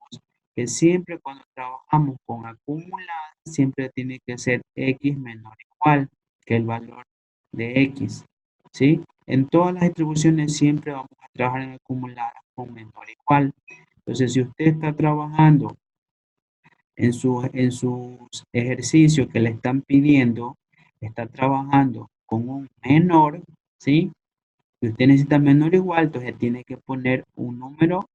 [SPEAKER 1] que siempre cuando trabajamos con acumulada, siempre tiene que ser X menor o igual que el valor de X. ¿Sí? En todas las distribuciones siempre vamos a trabajar en acumulada con menor o igual. Entonces, si usted está trabajando en sus ejercicios que le están pidiendo, está trabajando con un menor, ¿sí? Si usted necesita menor o igual, entonces tiene que poner un número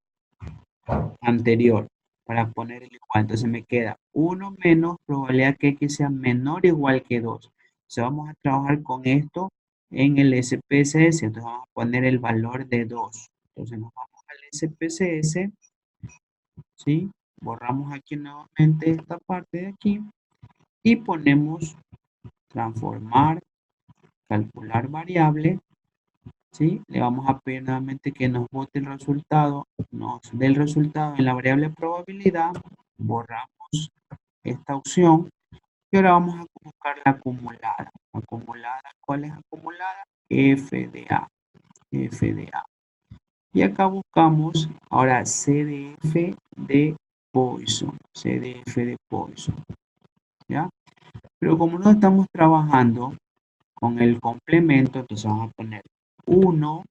[SPEAKER 1] anterior para poner el igual. Entonces me queda 1 menos probabilidad que X sea menor o igual que 2. Entonces vamos a trabajar con esto en el SPSS. Entonces vamos a poner el valor de 2. Entonces nos vamos al SPSS, ¿sí? Borramos aquí nuevamente esta parte de aquí y ponemos transformar, calcular variable, ¿sí? Le vamos a pedir nuevamente que nos bote el resultado, nos dé el resultado en la variable probabilidad, borramos esta opción y ahora vamos a buscar la acumulada. Acumulada, ¿cuál es acumulada? FDA, FDA. Y acá buscamos ahora CDF de Poisson, CDF de Poisson, ¿ya? Pero como no estamos trabajando con el complemento, entonces vamos a poner 1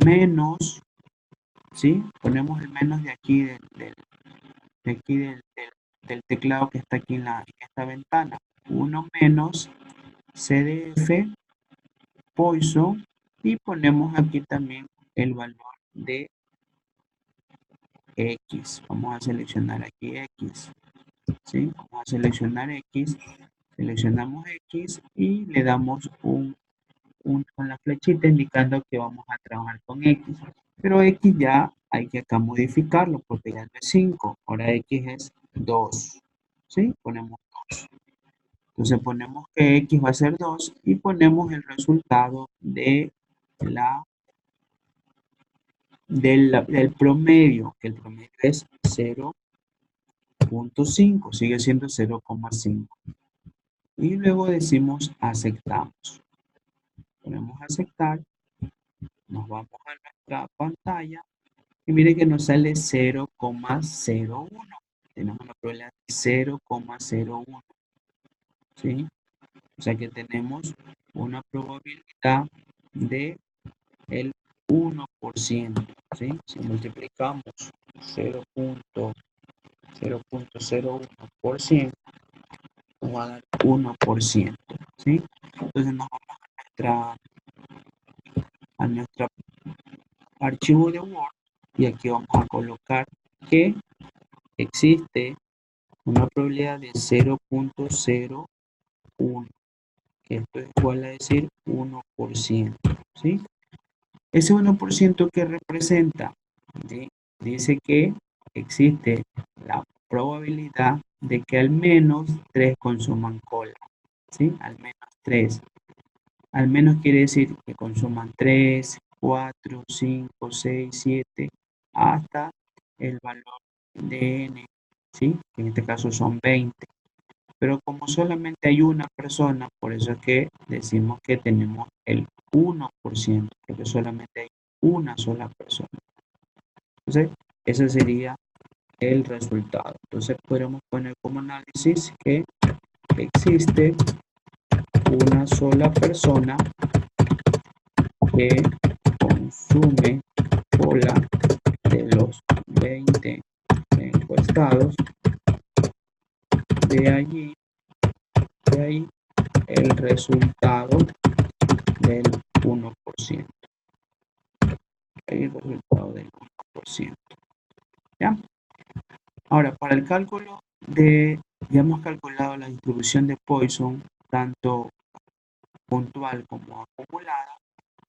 [SPEAKER 1] menos, ¿sí? Ponemos el menos de aquí, del teclado que está aquí en esta ventana. 1 menos CDF Poisson y ponemos aquí también el valor de X. Vamos a seleccionar aquí X, ¿sí? Vamos a seleccionar X, seleccionamos X y le damos con la flechita indicando que vamos a trabajar con X. Pero X ya hay que acá modificarlo porque ya no es 5, ahora X es 2. ¿Sí? Ponemos 2. Entonces ponemos que X va a ser 2 y ponemos el resultado del promedio, que el promedio es 0.5, sigue siendo 0,5. Y luego decimos aceptamos. Ponemos aceptar, nos vamos a nuestra pantalla y mire que nos sale 0,01. Tenemos una probabilidad de 0,01. ¿Sí? O sea que tenemos una probabilidad de el 1%. ¿Sí? Si multiplicamos 0.01%, nos va a dar 1%. ¿Sí? Entonces nos vamos a nuestro archivo de Word y aquí vamos a colocar que existe una probabilidad de 0.01, que esto es igual a decir 1%, ¿sí? Ese 1% que representa, ¿sí? Dice que existe la probabilidad de que al menos 3 consuman cola, ¿sí? Al menos 3. Al menos quiere decir que consuman 3, 4, 5, 6, 7, hasta el valor de n, ¿sí? Que en este caso son 20. Pero como solamente hay una persona, por eso es que decimos que tenemos el 1%, porque solamente hay una sola persona. Entonces, ese sería el resultado. Entonces, podemos poner como análisis que existe una sola persona que consume cola de los 20 encuestados. De allí, de ahí el resultado del 1%. El resultado del 1%. ¿Ya? Ahora, para el cálculo ya hemos calculado la distribución de Poisson, tanto puntual como acumulada.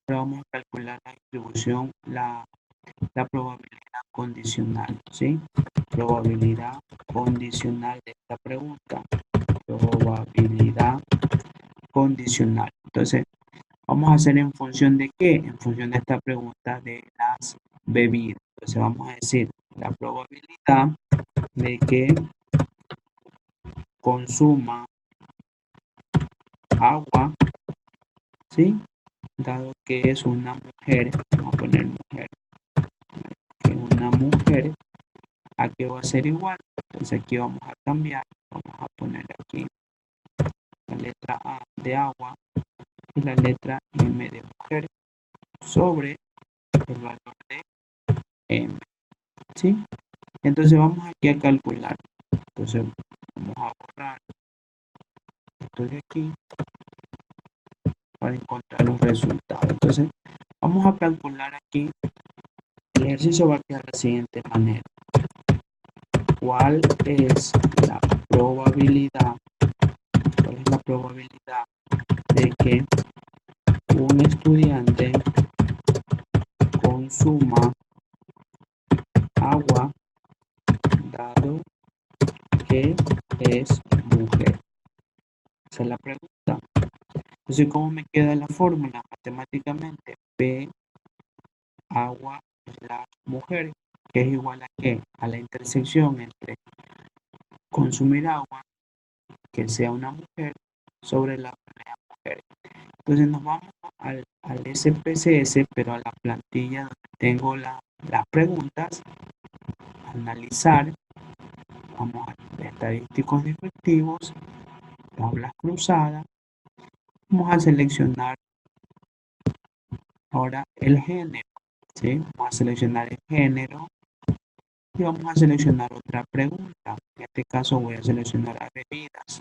[SPEAKER 1] Ahora vamos a calcular la distribución, la probabilidad condicional, ¿sí? Probabilidad condicional de esta pregunta. Probabilidad condicional. Entonces, vamos a hacer en función de qué? En función de esta pregunta de las bebidas. Entonces, vamos a decir la probabilidad de que consuma agua, ¿sí? Dado que es una mujer, vamos a poner mujer, que una mujer, ¿a qué va a ser igual? Entonces aquí vamos a cambiar, vamos a poner aquí la letra A de agua y la letra M de mujer sobre el valor de M, ¿sí? Entonces vamos aquí a calcular. Entonces vamos a borrar esto de aquí para encontrar un resultado. Entonces vamos a calcular aquí. El ejercicio va a quedar de la siguiente manera. ¿Cuál es la probabilidad? ¿Cuál es la probabilidad de que un estudiante consuma agua dado que es mujer? Esa es la pregunta. Entonces, ¿cómo me queda la fórmula matemáticamente? P agua la mujer, que es igual a qué? A la intersección entre consumir agua, que sea una mujer, sobre la mujer. Entonces nos vamos al SPSS, pero a la plantilla donde tengo las preguntas, analizar, vamos a estadísticos descriptivos, tablas cruzadas, vamos a seleccionar ahora el género, ¿sí? Vamos a seleccionar el género y vamos a seleccionar otra pregunta. En este caso voy a seleccionar a bebidas.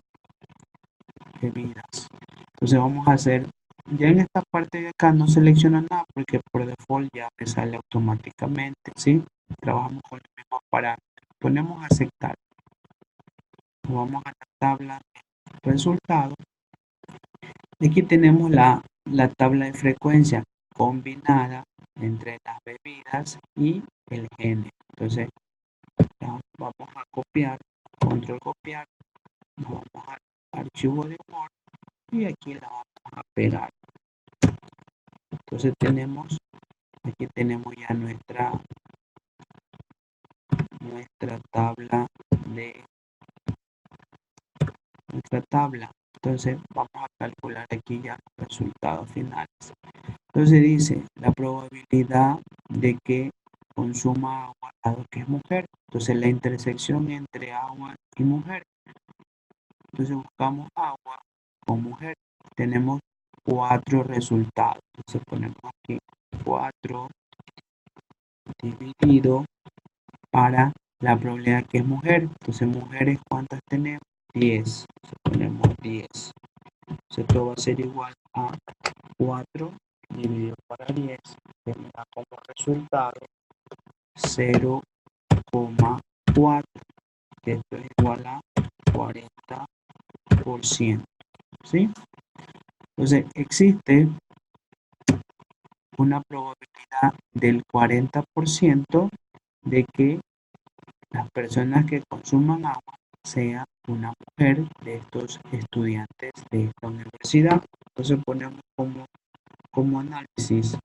[SPEAKER 1] Bebidas. Entonces vamos a hacer, ya en esta parte de acá no selecciona nada porque por default ya me sale automáticamente, ¿sí? Trabajamos con los mismos parámetros. Ponemos a aceptar. Vamos a la tabla de resultados. Aquí tenemos la tabla de frecuencia combinada entre las bebidas y el género. Entonces, vamos a copiar, control copiar, nos vamos al archivo de Word y aquí la vamos a pegar. Entonces aquí tenemos ya nuestra tabla. Entonces vamos a calcular aquí ya los resultados finales. Entonces dice la probabilidad de que consuma agua dado que es mujer. Entonces la intersección entre agua y mujer. Entonces buscamos agua con mujer. Tenemos 4 resultados. Entonces ponemos aquí 4 dividido para la probabilidad que es mujer. Entonces mujeres, ¿cuántas tenemos? 10. Entonces ponemos 10. Entonces esto va a ser igual a 4 dividido para 10, que me da como resultado 0,4, que esto es igual a 40%. ¿Sí? Entonces existe una probabilidad del 40% de que las personas que consuman agua sea una mujer de estos estudiantes de esta universidad. Entonces ponemos como análisis,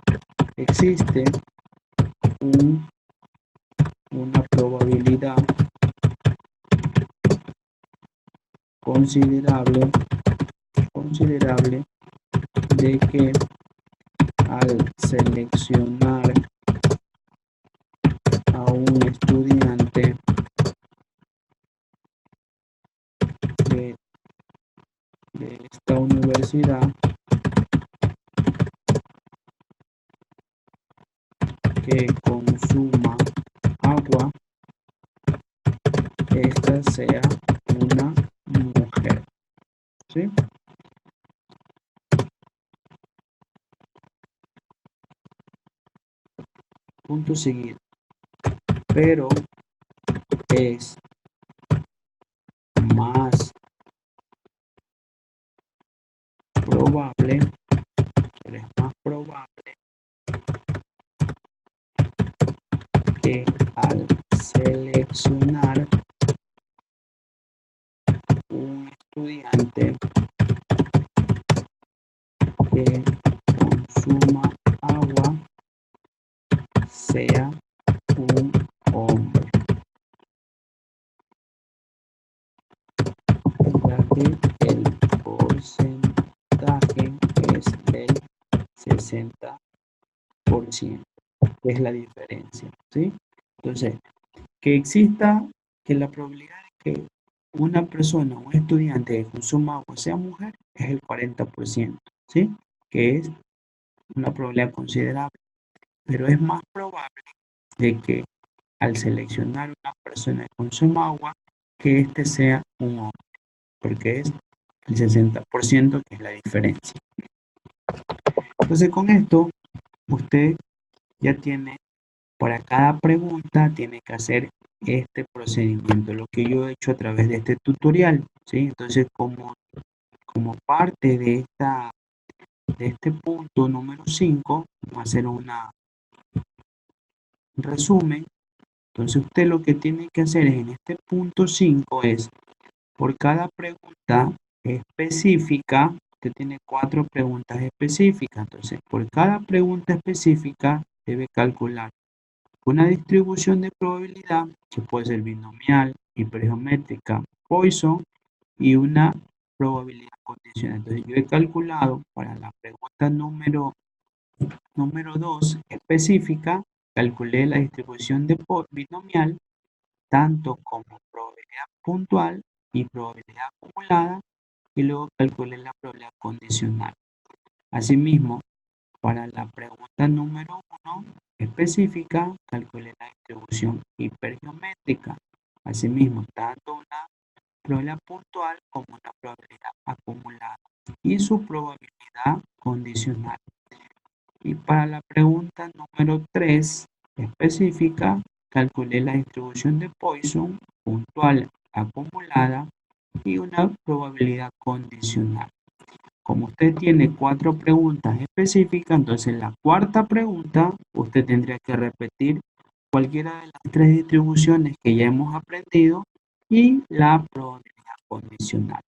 [SPEAKER 1] existe un- una probabilidad considerable de que al seleccionar a un estudiante de, de esta universidad que consuma agua, esta sea una mujer, ¿sí? Punto seguido. Pero es más probable, es más probable que al seleccionar un estudiante que consuma agua sea un hombre, ya que el porcentaje es del 60%, es la diferencia, ¿sí? Entonces, que exista, que la probabilidad de que una persona, un estudiante que consuma agua sea mujer es el 40%, ¿sí? Que es una probabilidad considerable, pero es más probable de que al seleccionar una persona que consuma agua, que este sea un hombre, porque es el 60% que es la diferencia. Entonces con esto, usted ya tiene, para cada pregunta, tiene que hacer este procedimiento, lo que yo he hecho a través de este tutorial, ¿sí? Entonces, como parte de este punto número 5, vamos a hacer un resumen. Entonces, usted lo que tiene que hacer en este punto 5 es, por cada pregunta específica, usted tiene 4 preguntas específicas. Entonces, por cada pregunta específica, debe calcular una distribución de probabilidad, que puede ser binomial, hipergeométrica, Poisson, y una probabilidad condicional. Entonces, yo he calculado para la pregunta número 2 específica, calculé la distribución de binomial, tanto como probabilidad puntual y probabilidad acumulada, y luego calculé la probabilidad condicional. Asimismo, para la pregunta número 1 específica, calculé la distribución hipergeométrica. Asimismo, tanto una probabilidad puntual como una probabilidad acumulada y su probabilidad condicional. Y para la pregunta número 3 específica, calculé la distribución de Poisson puntual acumulada y una probabilidad condicional. Como usted tiene 4 preguntas específicas, entonces en la cuarta pregunta usted tendría que repetir cualquiera de las 3 distribuciones que ya hemos aprendido y la probabilidad condicional.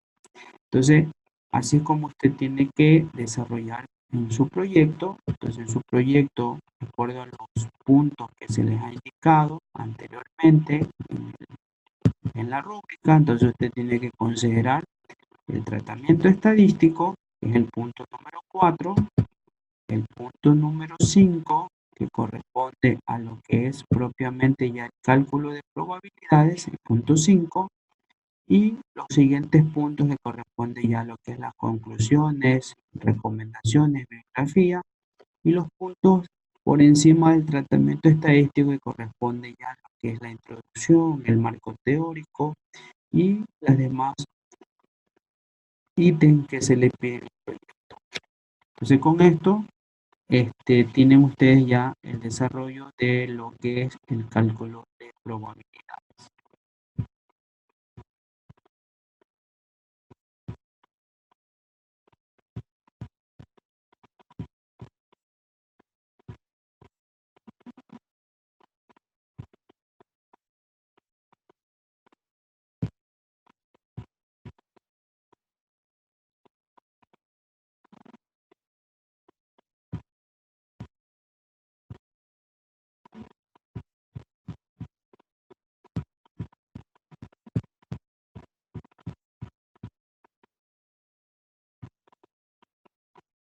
[SPEAKER 1] Entonces, así es como usted tiene que desarrollar en su proyecto. Entonces, en su proyecto, de acuerdo a los puntos que se les ha indicado anteriormente en la rúbrica, entonces usted tiene que considerar el tratamiento estadístico, que es el punto número 4, el punto número 5, que corresponde a lo que es propiamente ya el cálculo de probabilidades, el punto 5, y los siguientes puntos que corresponden ya a lo que es las conclusiones, recomendaciones, bibliografía, y los puntos por encima del tratamiento estadístico que corresponde ya a lo que es la introducción, el marco teórico y las demás ítems que se le piden. Entonces con esto tienen ustedes ya el desarrollo de lo que es el cálculo de probabilidad.